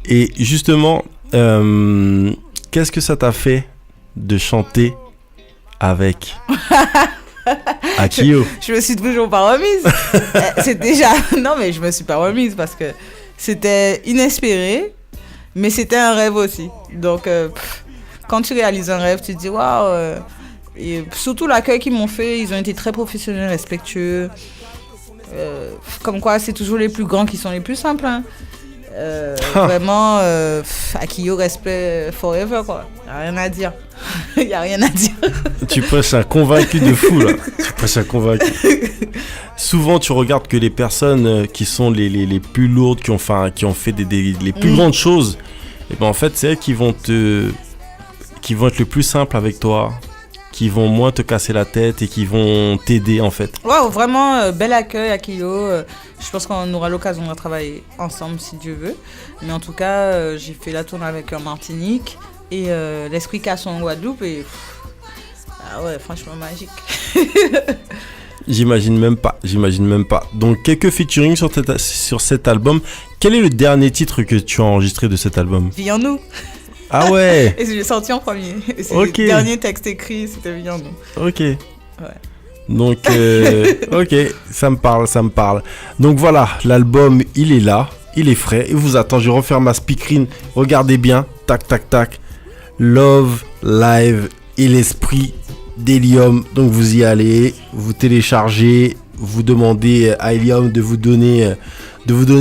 Et justement, qu'est-ce que ça t'a fait de chanter avec Akio? Je me suis toujours pas remise. C'est déjà... Non, mais je me suis pas remise parce que c'était inespéré, mais c'était un rêve aussi. Donc... quand tu réalises un rêve, tu te dis waouh. Et surtout l'accueil qu'ils m'ont fait, ils ont été très professionnels, respectueux. Comme quoi, c'est toujours les plus grands qui sont les plus simples. Hein. Vraiment, Akio, respect forever, quoi. Il n'y a rien à dire. Il n'y a rien à dire. Tu prêches un convaincu de fou, là. Tu prêches un convaincu. Souvent, tu regardes que les personnes qui sont les plus lourdes, qui ont fait les plus grandes choses, et en fait, c'est elles qui vont être le plus simple avec toi, qui vont moins te casser la tête et qui vont t'aider en fait. Wow, vraiment bel accueil à Kilo. Je pense qu'on aura l'occasion de travailler ensemble si Dieu veut. Mais en tout cas, j'ai fait la tournée avec eux en Martinique et l'Esprit Casson en Guadeloupe. Et ah ouais, franchement magique. J'imagine même pas. Donc quelques featuring sur cet album. Quel est le dernier titre que tu as enregistré de cet album? Vie en nous. Ah ouais. Et je l'ai sorti en premier. Et c'est Ok. le dernier texte écrit, c'était Vie en nous. Ok. Ouais. Donc ok, ça me parle. Donc voilà, l'album il est là, il est frais. Il vous attend, je vais refaire ma speakerine. Regardez bien, tac tac tac. Love, Live et l'esprit d'Helium. Donc vous y allez, vous téléchargez, vous demandez à Helium de vous donner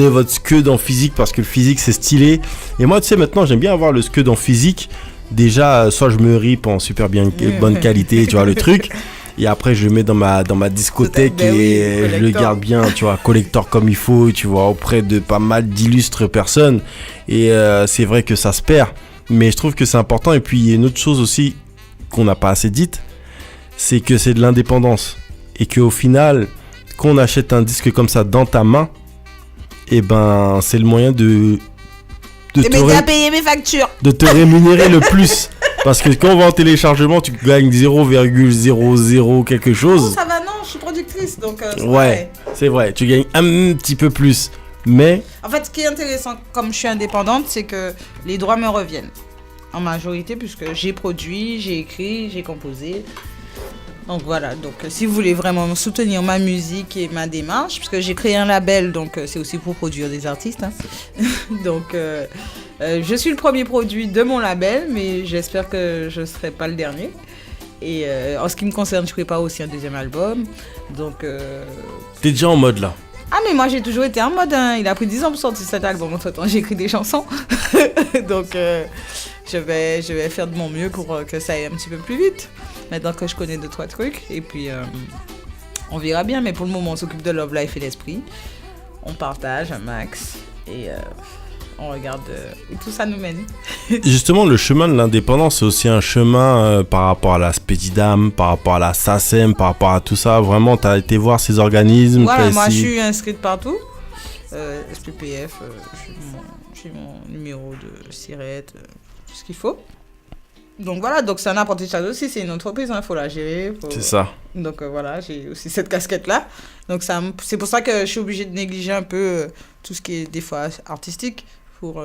votre scud en physique parce que le physique c'est stylé. Et moi tu sais maintenant j'aime bien avoir le scud en physique. Déjà soit je me rip en super bonne qualité, tu vois le truc. Et après je le mets dans ma discothèque et je le garde bien, tu vois, collector comme il faut, tu vois, auprès de pas mal d'illustres personnes. Et c'est vrai que ça se perd, mais je trouve que c'est important. Et puis il y a une autre chose aussi qu'on n'a pas assez dite, c'est que c'est de l'indépendance. Et qu'au final, quand on achète un disque comme ça dans ta main, et ben c'est le moyen de payer mes factures. De te rémunérer le plus. Parce que quand on va en téléchargement, tu gagnes 0,00 quelque chose. Non, ça va, non, je suis productrice, donc ouais, c'est vrai, tu gagnes un petit peu plus. Mais en fait, ce qui est intéressant, comme je suis indépendante, c'est que les droits me reviennent. En majorité, puisque j'ai produit, j'ai écrit, j'ai composé. Donc voilà, donc si vous voulez vraiment soutenir ma musique et ma démarche, puisque j'ai créé un label, donc c'est aussi pour produire des artistes. Hein. Donc je suis le premier produit de mon label, mais j'espère que je ne serai pas le dernier. Et en ce qui me concerne, je prépare aussi un deuxième album. Donc t'es déjà en mode là. Ah mais moi j'ai toujours été en mode, hein. Il a pris 10 ans pour sortir cet album, entre temps j'ai écrit des chansons. Donc je vais faire de mon mieux pour que ça aille un petit peu plus vite. Maintenant que je connais 2-3 trucs. Et puis on verra bien, mais pour le moment on s'occupe de Love, Life et l'esprit. On partage un max et on regarde où tout ça nous mène. Justement, le chemin de l'indépendance, c'est aussi un chemin par rapport à la Spedidam, par rapport à la SACEM, par rapport à tout ça. Vraiment, tu as été voir ces organismes. Voilà, moi je suis inscrite partout. SPPF, j'ai mon numéro de SIRET, tout ce qu'il faut. Donc voilà, donc c'est un apprentissage aussi, c'est une entreprise, il faut la gérer. C'est ça. Donc voilà, j'ai aussi cette casquette-là. Donc c'est pour ça que je suis obligée de négliger un peu tout ce qui est des fois artistique pour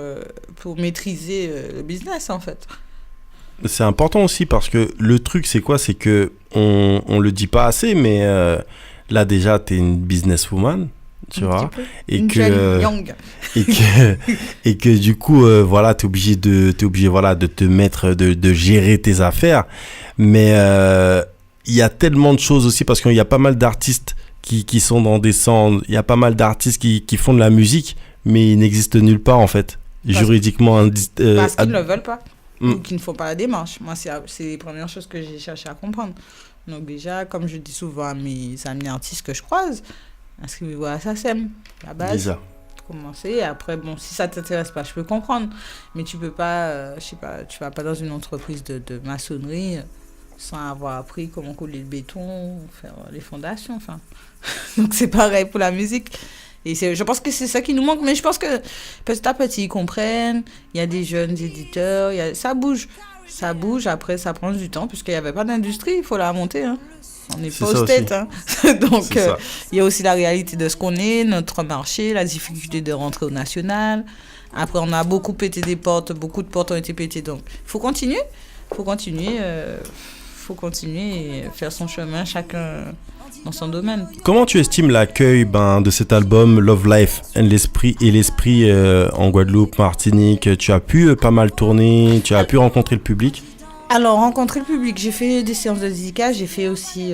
maîtriser le business en fait. C'est important aussi parce que le truc c'est quoi? C'est que on le dit pas assez, mais là déjà t'es une businesswoman. Tu vois, et que du coup voilà, t'es obligé voilà de te mettre de gérer tes affaires, mais il y a tellement de choses aussi parce qu'il y a pas mal d'artistes qui sont dans des centres, il y a pas mal d'artistes qui font de la musique mais ils n'existent nulle part en fait, juridiquement parce qu'ils ne le veulent pas ou qu'ils ne font pas la démarche. Moi c'est les premières choses que j'ai cherché à comprendre. Donc déjà, comme je dis souvent à mes amis artistes que je croise, inscrivez-vous à SACEM, la base. Déjà. Commencer. Après, bon, si ça t'intéresse pas, je peux comprendre. Mais tu peux pas, je sais pas, tu vas pas dans une entreprise de maçonnerie sans avoir appris comment couler le béton, faire les fondations, enfin. Donc c'est pareil pour la musique. Et je pense que c'est ça qui nous manque. Mais je pense que petit à petit, ils comprennent. Il y a des jeunes éditeurs, ça bouge. Ça bouge, après ça prend du temps, puisqu'il n'y avait pas d'industrie, il faut la monter. Hein. On n'est pas aux têtes. Hein. Donc, il y a aussi la réalité de ce qu'on est, notre marché, la difficulté de rentrer au national. Après, on a beaucoup pété des portes, beaucoup de portes ont été pétées. Donc, il faut continuer. Il faut continuer et faire son chemin, chacun dans son domaine. Comment tu estimes l'accueil de cet album Love, Life and l'esprit en Guadeloupe, Martinique? Tu as pu pas mal tourner, tu as pu rencontrer le public? Alors, rencontrer le public, j'ai fait des séances de dédicace, j'ai fait aussi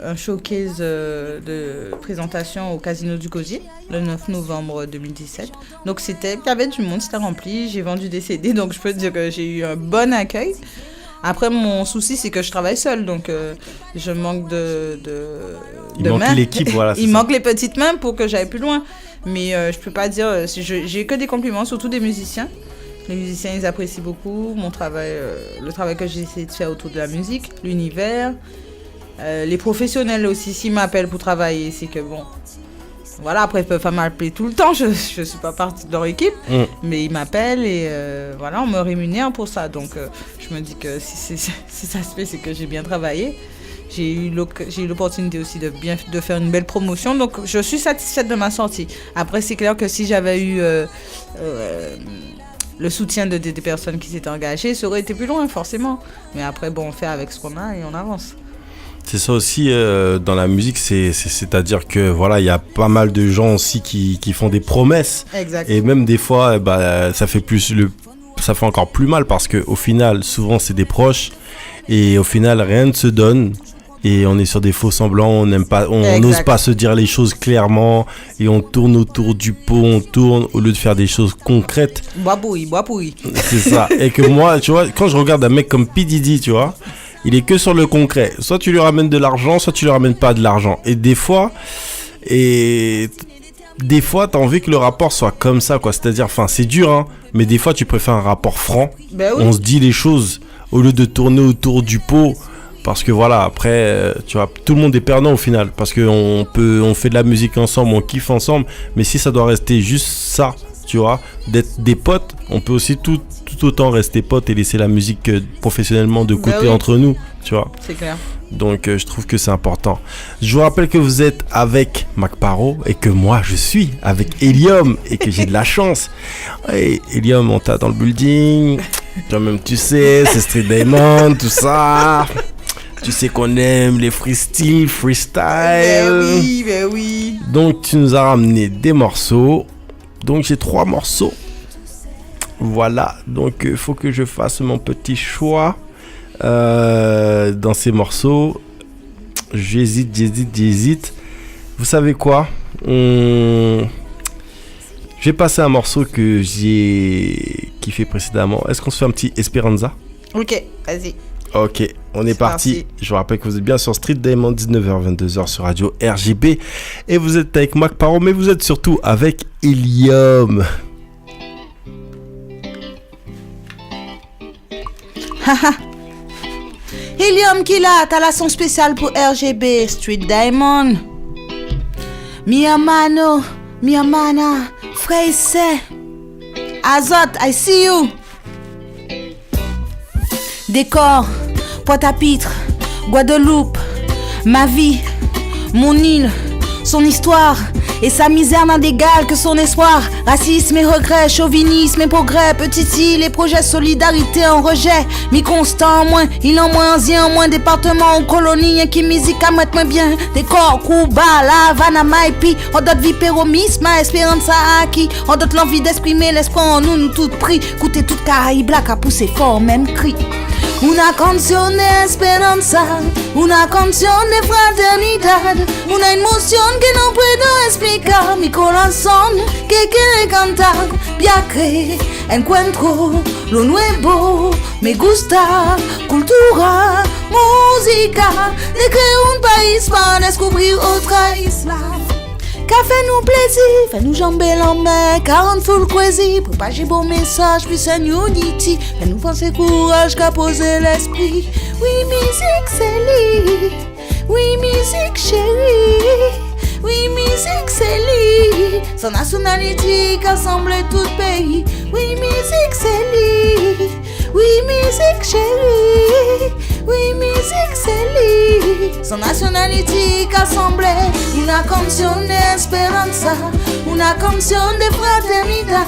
un showcase de présentation au Casino du Gosier, le 9 novembre 2017. Donc, il y avait du monde, c'était rempli, j'ai vendu des CD, donc je peux te dire que j'ai eu un bon accueil. Après, mon souci, c'est que je travaille seule, donc je manque de Il manque mains. L'équipe, voilà. Il manque les petites mains pour que j'aille plus loin. Mais je peux pas dire, j'ai que des compliments, surtout des musiciens Les musiciens, ils apprécient beaucoup mon travail, le travail que j'ai essayé de faire autour de la musique, l'univers. Les professionnels aussi, s'ils m'appellent pour travailler, c'est que bon... Voilà, après, ils peuvent pas m'appeler tout le temps, je suis pas partie de leur équipe, mais ils m'appellent et voilà, on me rémunère pour ça. Donc, je me dis que si ça se fait, c'est que j'ai bien travaillé. J'ai eu l'opportunité aussi de faire une belle promotion, donc je suis satisfaite de ma sortie. Après, c'est clair que si j'avais eu le soutien des personnes qui s'étaient engagées, ça aurait été plus loin, forcément. Mais après, bon, on fait avec ce qu'on a et on avance. C'est ça aussi dans la musique, c'est-à-dire que voilà, il y a pas mal de gens aussi qui font des promesses. Exact. Et même des fois, ça fait encore plus mal parce que au final, souvent c'est des proches et au final rien ne se donne. Et on est sur des faux semblants, on n'ose pas se dire les choses clairement et on tourne autour du pot, on tourne au lieu de faire des choses concrètes. Bois pourri. C'est ça. Et que moi, tu vois, quand je regarde un mec comme P. Diddy, tu vois, il est que sur le concret. Soit tu lui ramènes de l'argent, soit tu lui ramènes pas de l'argent. Et des fois, t'as envie que le rapport soit comme ça, quoi. C'est-à-dire, enfin, c'est dur, hein, mais des fois, tu préfères un rapport franc. Ben oui. On se dit les choses au lieu de tourner autour du pot. Parce que voilà, après, tu vois, tout le monde est perdant au final. Parce qu'on fait de la musique ensemble, on kiffe ensemble. Mais si ça doit rester juste ça, tu vois, d'être des potes, on peut aussi tout autant rester potes et laisser la musique professionnellement de côté entre nous, tu vois. C'est clair. Donc, je trouve que c'est important. Je vous rappelle que vous êtes avec Mac Paro et que moi, je suis avec Helium et que j'ai de la chance. Hey, Helium, on t'a dans le building. Toi-même, tu sais, c'est Street Diamond, tout ça. Tu sais qu'on aime les freestyle. Ben oui. Donc, tu nous as ramené des morceaux. Donc, j'ai 3 morceaux. Voilà. Donc, il faut que je fasse mon petit choix dans ces morceaux. J'hésite. Vous savez quoi ? Je vais passer un morceau que j'ai kiffé précédemment. Est-ce qu'on se fait un petit Esperanza ? Ok, vas-y. Ok, on est parti. Je vous rappelle que vous êtes bien sur Street Diamond, 19h-22h sur Radio RGB. Et vous êtes avec Mac Paro, mais vous êtes surtout avec Helium. Helium qui là, t'as la son spéciale pour RGB, Street Diamond. Mi hermano, mi hermana, Fraise, Azot, I see you. Décor, Pointe-à-Pitre, Guadeloupe, ma vie, mon île, son histoire et sa misère n'en d'égal que son espoir. Racisme et regret, chauvinisme et progrès, petite île et projet solidarité en rejet. Mi constant en moins, il en moins, en moins département ou colonie qui musique à mettre moins bien. Décor, Cuba, La Havana, Maipi, on donne vie péromis, ma espérance à acquis. On donne l'envie d'exprimer l'espoir en nous tout pris. Écoutez toute Caraïbe black à pousser fort, même cri. Una canción de esperanza, una canción de fraternidad, una emoción que no puedo explicar, mi corazón que quiere cantar, viaje, encuentro lo nuevo, me gusta, cultura, música, de créer un país para descubrir otra isla. Qu'a fait nous plaisir, fait nous jamber la main, 40 full crazy, propager bon message, puis c'est unity, fait nous penser courage, qu'a posé l'esprit. Oui, musique c'est lit, oui, musique chérie, oui, musique c'est lit, son nationalité qu'a semblé tout pays. Oui, musique c'est lit, oui, musique chérie, oui, musique c'est lit, son nationalité qu'a semblé. Una canción de esperanza, una canción de fraternidad,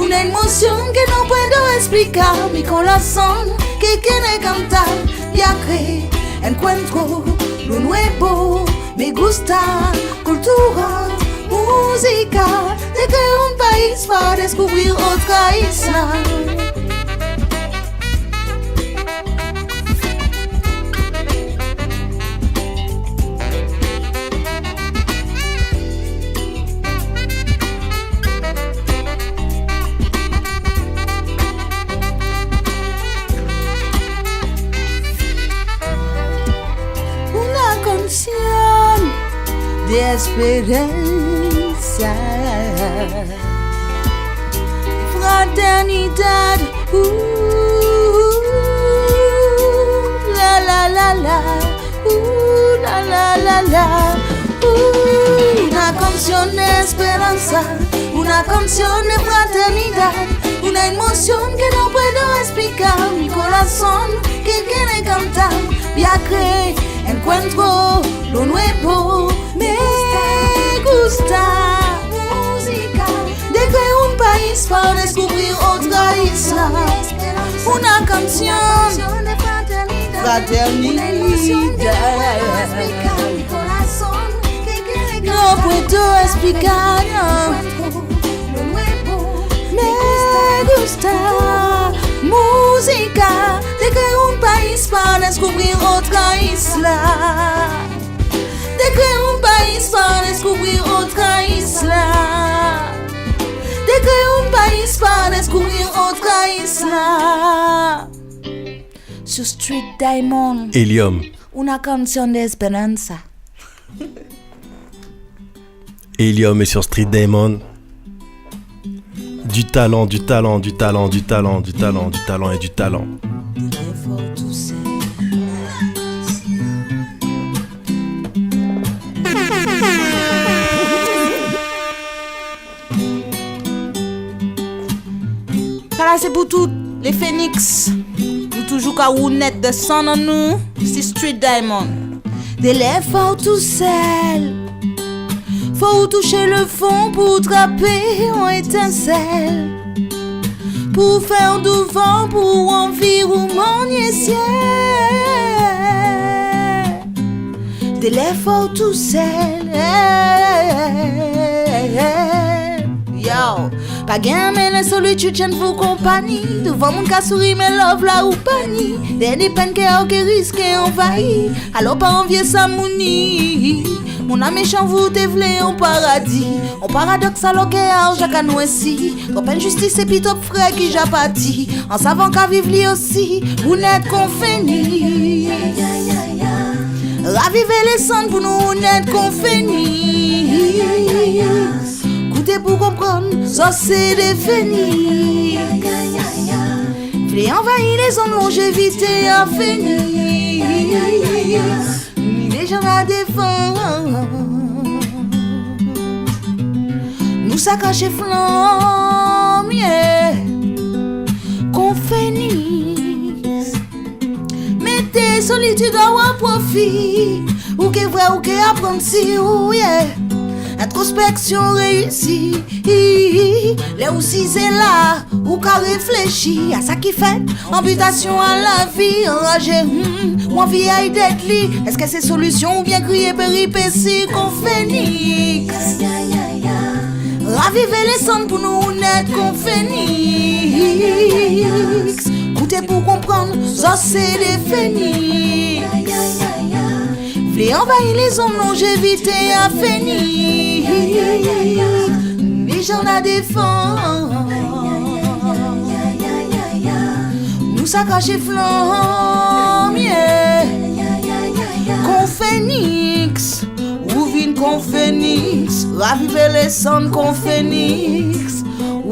una emoción que no puedo explicar, mi corazón que quiere cantar, viaje, encuentro lo nuevo, me gusta, cultura, música, de que un país va a descubrir otra isla. De esperanza, fraternidad. La la la la, la la la la. Una canción de esperanza, una canción de fraternidad, una emoción que no puedo explicar. Mi corazón que quiere cantar, viaje, encuentro lo nuevo. Me gusta música, desde un país para descubrir otra isla. Una canción de fraternidad. No puedo explicar, me gusta música, desde un país para descubrir otra isla. Desde un país para descubrir otra isla. Desde un país para descubrir otra isla. Sur Street Diamond, Helium. una canción de esperanza. Helium est sur Street Diamond. Du talent, du talent, du talent, du talent, du talent, du talent et du talent. Voilà, c'est pour tous les phénix. Nous toujours qu'à net de sang en nous. C'est Street Diamond. Des lèvres tout seul. Faut toucher le fond pour trapper en étincelle. Pour faire du vent, pour environnement et ciel. Des lèvres tout seul. Yo, pas gain mais la solitude j'aime vos compagnie. Devant mon cas souris mais love la ou pani. Des peines qui risquent envahir. Alors pas envier sa mouni. Mon âme méchant vous dévelé en paradis. En paradoxe alors que argent qu'à nous ici. Trop injustice et pis top frère qui j'apathie. En savant qu'à vivre lui aussi. Vous n'êtes qu'on finit. Ravivez les cendres pour nous n'être qu'on finit. Écoutez pour comprendre, ça c'est défini. V'lez envahir les zones longévité à finir. Les gens à défendre. Nous ça cache flamme, yeah. Qu'on finisse. Mettez solitude à profit. Ou que vrai ou que apprendre si ou yeah. Introspection réussie. Les aussi c'est là ou qu'à réfléchir à ça qui fait amputation à la vie. Enragé, ou envie à d'être li. Est-ce que c'est solution ou bien crier péripéties qu'on phénix? Ravivez les cendres pour nous n'être qu'on phénix. Écoutez pour comprendre, ça c'est des phénix. V'lez envahir les zones longévité à finir. Les gens la défendent. Nous ça cache flamme, yeah. Qu'on phénix, ou vine qu'on phénix. Ravivez les cendres qu'on phénix.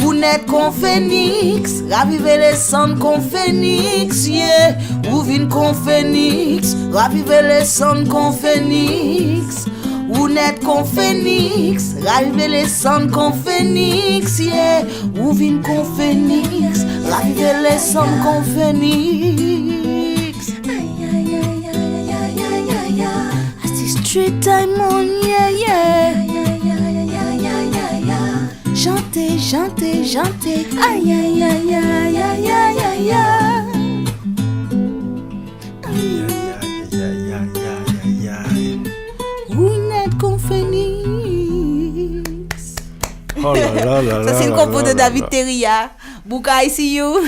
Ou net qu'on phénix. Ravivez les cendres qu'on phénix, yeah. Ou vine qu'on phénix. Ravivez les cendres qu'on phénix. Ou net qu'on phénix. Ravivez les cendres qu'on phénix, yeah. Ou vine qu'on phénix. Ravivez les cendres qu'on phénix. C'est Street Diamond, yeah, yeah. Chantez, chantez, chantez. Aïe, aïe, aïe, aïe, aïe, aïe, aïe, aïe. Oh là là là ça c'est là le compo là de là David là. Teria. Bouka, I see you.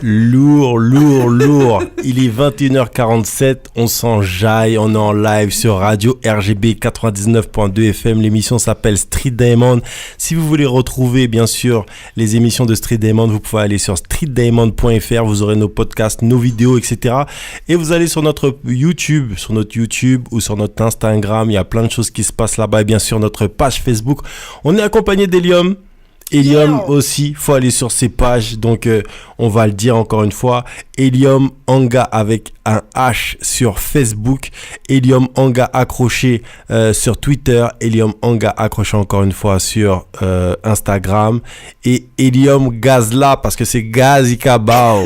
Lourd, lourd, lourd. Il est 21h47, on s'enjaille, on est en live sur Radio RGB 99.2 FM. L'émission s'appelle Street Diamond. Si vous voulez retrouver, bien sûr, les émissions de Street Diamond, vous pouvez aller sur streetdiamond.fr. Vous aurez nos podcasts, nos vidéos, etc. Et vous allez sur notre YouTube ou sur notre Instagram. Il y a plein de choses qui se passent là-bas. Et bien sûr, notre page Facebook. On est accompagné d'Helium. Helium aussi, faut aller sur ses pages, donc on va le dire encore une fois, Helium Anga avec un H sur Facebook, Helium Anga accroché sur Twitter, Helium Anga accroché encore une fois sur Instagram, et Helium Gazla, parce que c'est Gazikabao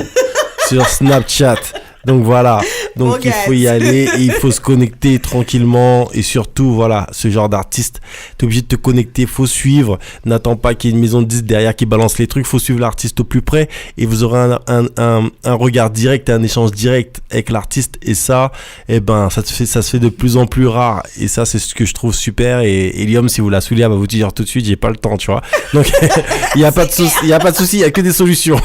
sur Snapchat. Donc voilà, donc il faut y aller et il faut se connecter tranquillement et surtout voilà, ce genre d'artiste, t'es obligé de te connecter, faut suivre, n'attends pas qu'il y ait une maison de disques derrière qui balance les trucs, faut suivre l'artiste au plus près et vous aurez un regard direct, un échange direct avec l'artiste et ça, eh ben ça se fait de plus en plus rare et ça c'est ce que je trouve super et Helium si vous la saoulez elle va vous dire tout de suite j'ai pas le temps tu vois, donc il y a pas de souci, il y a que des solutions.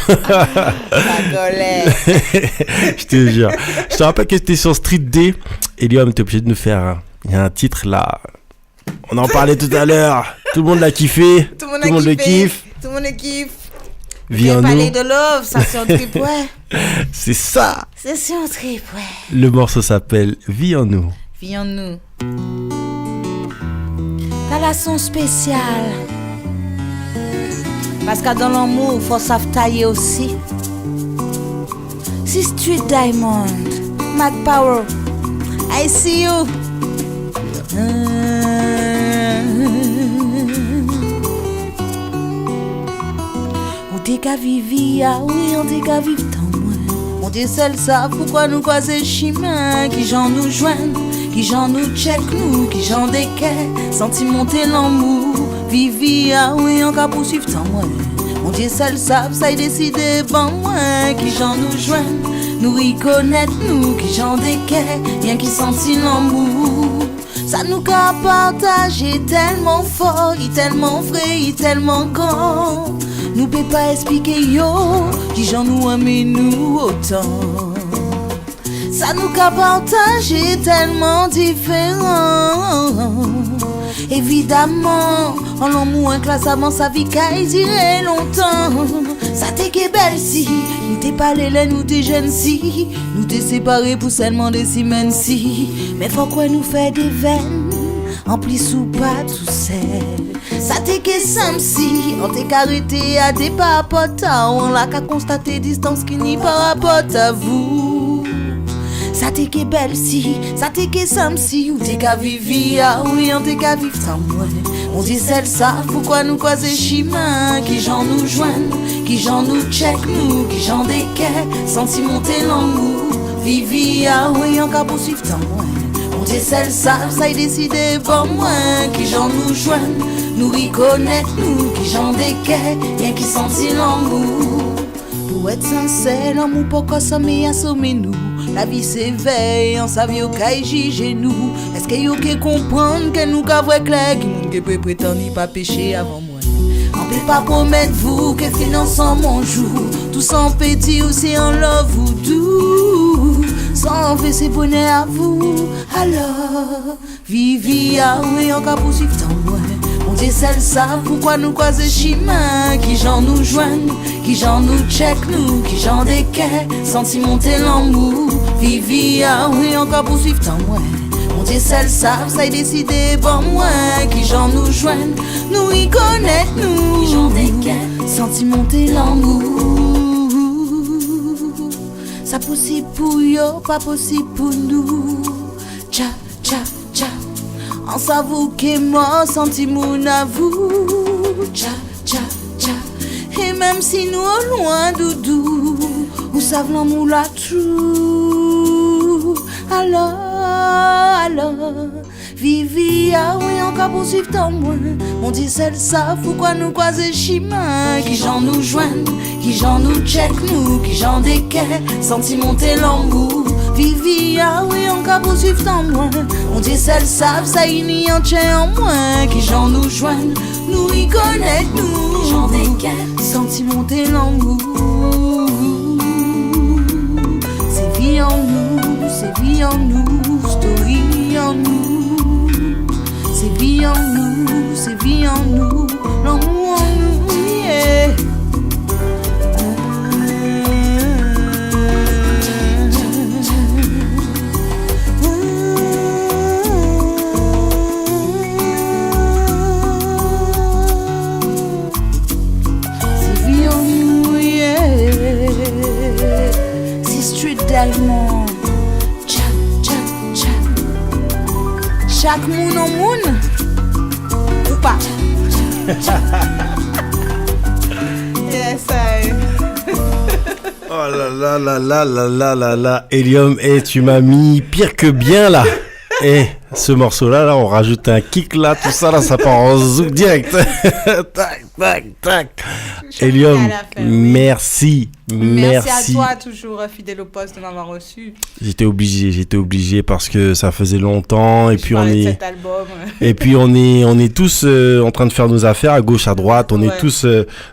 Je te jure. Je te rappelle que c'était sur Street Day. Helium, t'es obligé de nous faire. Il y a un titre là. On en parlait tout à l'heure. Tout le monde l'a kiffé. Tout le monde le kiffe. Tout le monde le kiffe. Viens parler de love, ça c'est un trip, ouais. C'est ça. C'est sur un trip, ouais. Le morceau s'appelle Vie en nous. Vie en nous. T'as la son spéciale. Parce que dans l'amour, faut savoir tailler aussi. C'est Street Diamond, Mac Power, I see you. On dit qu'à vivre, oui, on dit qu'à vivre tant moins. On dit seul ça, pourquoi nous croiser chemin? Qui j'en nous joignent, qui j'en nous check nous, qui j'en déquais, senti monter l'amour. Vivi, oui, on va poursuivre tant moins. On dit seul savent, ça y décidé, bon moi, qui j'en nous joignent, nous y connaître, nous, qui j'en déquais, rien qui sentit l'amour. Ça nous qu'a partagé tellement fort, il tellement vrai, il tellement grand. Nous peut pas expliquer yo, qui j'en nous aimé nous autant. Ça nous qu'a partagé tellement différent. Évidemment, en l'amour, un classe avant sa vie qu'a duré longtemps. Ça t'est que belle si, nous t'es pas les laines, nous t'es jeunes si. Nous t'es séparés pour seulement des semaines si. Mais faut quoi nous faire des veines, en plus ou pas tout seul. Ça t'est que simple si, on t'est qu'arrêté à des papotes. On l'a qu'à constater distance qui n'y par rapport à vous. Ça t'est que belle si, ça t'est que simple si. Ou t'es qu'à vivre, oui on t'est qu'à vivre sans moi. On dit celle ça, pourquoi nous croiser chemin? Qui j'en nous joignent, qui j'en nous check nous, qui j'en déquais, senti monter l'amour. Vivi, oui on qu'à poursuivre sans moi. On dit celle ça, ça y décidé pour moi. Qui j'en nous joignent, nous y connaître nous, qui j'en déquais, rien qui senti l'amour. Pour être sincère, l'amour pour consommer, assommer nous. La vie s'éveille, on savait au cas juger nous. Est-ce que vous pouvez comprendre que nous qu'avons clair, qui peut prétendre pas pécher avant moi? On peut pas promettre vous que finançons mon jour. Tout sans petit ou c'est en love ou doux. Sans fait c'est bonheur à vous. Alors, vivi à oui, on va poursuivre tant moi. On dit celle ça, pourquoi nous croiser chemin? Qui j'en nous joignent, qui j'en nous check nous, qui j'en déquais, senti monter l'amour. Vivi, oui, encore poursuivre tant moi. On dit celle ça, ça y décidé, bon moi. Qui j'en nous joignent, nous y connaître nous, qui j'en déquais, senti monter l'amour. Ça possible pour yo, pas possible pour nous. Tcha, tcha, tcha. On s'avoue que moi, senti mon avou. Tcha, tcha, tcha. Et même si nous au loin doudou, ou savent l'amour la trou. Alors, vivi, oui, on va poursuivre tant moi. On dit celle ça, pourquoi nous croiser chemin? Qui j'en nous joignent, qui j'en nous check nous, qui j'en déquais, senti monter l'amour. Vivi, oui, on va poursuivre tant moi. On dit celle savent, ça y n'y en tient en moins. Qui j'en nous joignent, nous y connaître nous, qui j'en déquais, senti monter l'amour. C'est vie en nous, c'est vie en nous, story en nous. C'est vie en nous, c'est vie en nous, l'amour en nous, yeah. chaque moun au moun ou pas. Yes, I. Oh là là là là là là là là. Helium, tu m'as mis pire que bien là. Ce morceau-là, là, on rajoute un kick là, tout ça, là, ça part en zouk direct. Tac, tac, tac. Helium, merci. Merci à toi, toujours fidèle au poste de m'avoir reçu. J'étais obligé parce que ça faisait longtemps et puis on est tous en train de faire nos affaires à gauche, à droite. On est tous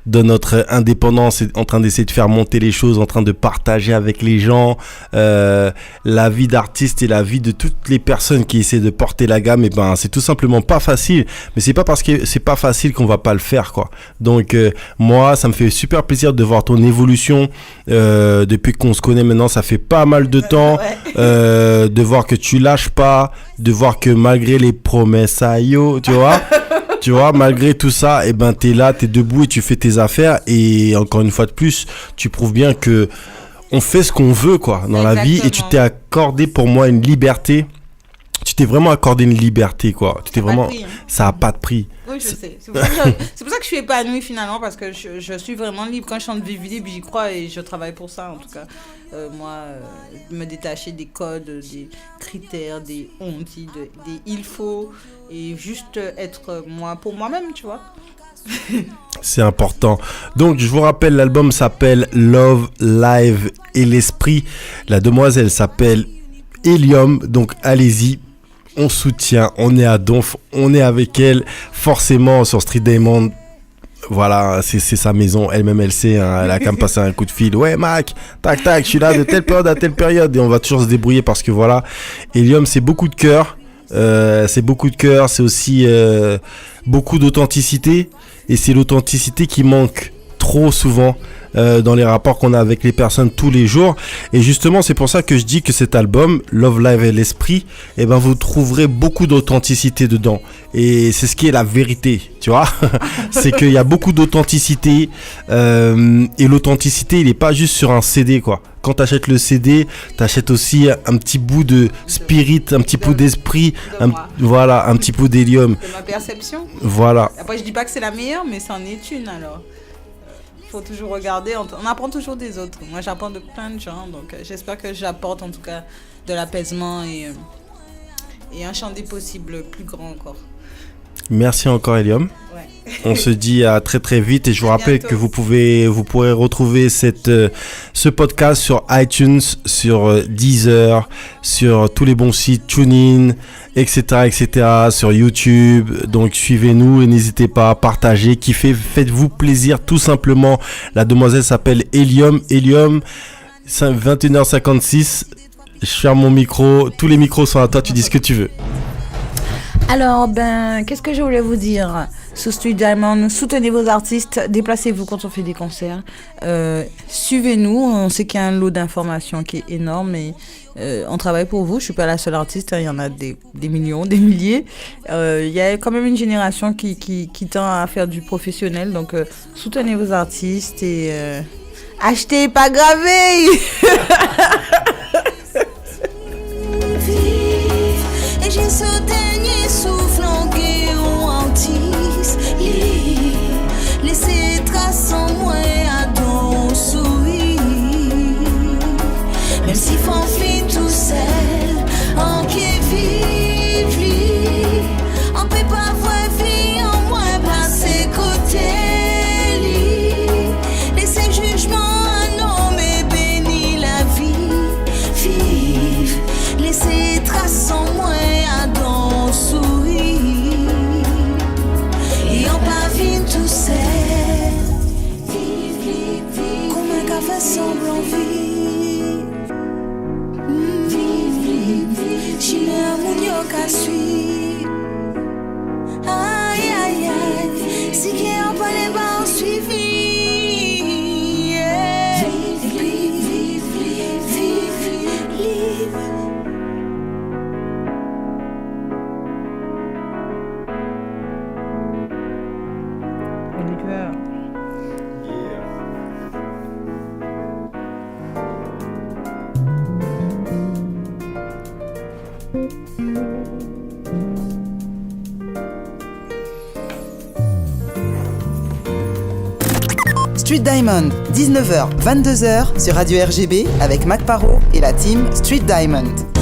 dans notre indépendance, en train d'essayer de faire monter les choses, en train de partager avec les gens la vie d'artiste et la vie de toutes les personnes qui essaient de porter la gamme. Et ben, c'est tout simplement pas facile. Mais c'est pas parce que c'est pas facile qu'on va pas le faire, quoi. Donc moi, ça me fait super plaisir de voir ton évolution. Depuis qu'on se connaît maintenant, ça fait pas mal de temps, de voir que tu lâches pas, de voir que malgré les promesses à yo, tu vois, malgré tout ça, et ben t'es là, t'es debout et tu fais tes affaires. Et encore une fois de plus, tu prouves bien que on fait ce qu'on veut, quoi, dans la vie. Et tu t'es accordé pour moi une liberté. Tu t'es vraiment accordé une liberté, quoi. Tu t'es vraiment, ça a pas de prix. Oui, je sais. C'est pour ça que je suis épanouie finalement, parce que je suis vraiment libre. Quand je chante Vivi, j'y crois et je travaille pour ça en tout cas. Me détacher des codes, des critères, des hontes, des il faut, et juste être moi pour moi-même, tu vois. C'est important. Donc je vous rappelle, l'album s'appelle Love, Live et l'Esprit. La demoiselle s'appelle Helium. Donc allez-y. On soutient, on est à Donf, on est avec elle, forcément sur Street Diamond. Voilà, c'est sa maison, elle-même elle sait, hein, elle a qu'à me passer un coup de fil. Ouais Mac, tac tac, je suis là de telle période à telle période, et on va toujours se débrouiller parce que voilà, Helium c'est beaucoup de cœur, c'est aussi beaucoup d'authenticité, et c'est l'authenticité qui manque trop souvent dans les rapports qu'on a avec les personnes tous les jours. Et justement, c'est pour ça que je dis que cet album, Love, Live et l'Esprit, eh ben, vous trouverez beaucoup d'authenticité dedans. Et c'est ce qui est la vérité, tu vois. C'est qu'il y a beaucoup d'authenticité. Et l'authenticité, il n'est pas juste sur un CD, quoi. Quand tu achètes le CD, tu achètes aussi un petit bout de spirit, un petit bout d'esprit, voilà, un petit bout d'hélium. De ma perception. Voilà. Après, je dis pas que c'est la meilleure, mais c'en est une alors. Faut toujours regarder, on apprend toujours des autres. Moi j'apprends de plein de gens, donc j'espère que j'apporte en tout cas de l'apaisement et un champ des possibles plus grand encore. Merci encore Helium. Ouais. On se dit à très très vite, et je vous rappelle que vous pourrez retrouver ce podcast sur iTunes, sur Deezer, sur tous les bons sites, TuneIn, etc., sur YouTube. Donc suivez-nous et n'hésitez pas à partager, kiffer, faites-vous plaisir tout simplement. La demoiselle s'appelle Helium, 21h56. Je ferme mon micro, tous les micros sont à toi, tu dis ce que tu veux. Alors, qu'est-ce que je voulais vous dire? Sous Street Diamond, soutenez vos artistes, déplacez-vous quand on fait des concerts. Suivez-nous, on sait qu'il y a un lot d'informations qui est énorme, et on travaille pour vous. Je ne suis pas la seule artiste, il y en a des millions, des milliers. Il y a quand même une génération qui tend à faire du professionnel, donc soutenez vos artistes et achetez, pas gravé. Et j'ai ce dernier souffle en guéon antis. Laissez trace en moi à ton sourire. Même si fanfit tout seul, en qui vive, on peut pas voir vie en moins passer côté. Laissez jugement un homme et béni la vie. Vive, laissez trace en moi. Tout seul, comme un café semblant vivre. J'y mets un mounio qu'à suivre. Aïe aïe aïe, si qui en parlait pas en suivi. Yeah. Street Diamond, 19h, 22h sur Radio RGB avec Mac Parot et la team Street Diamond.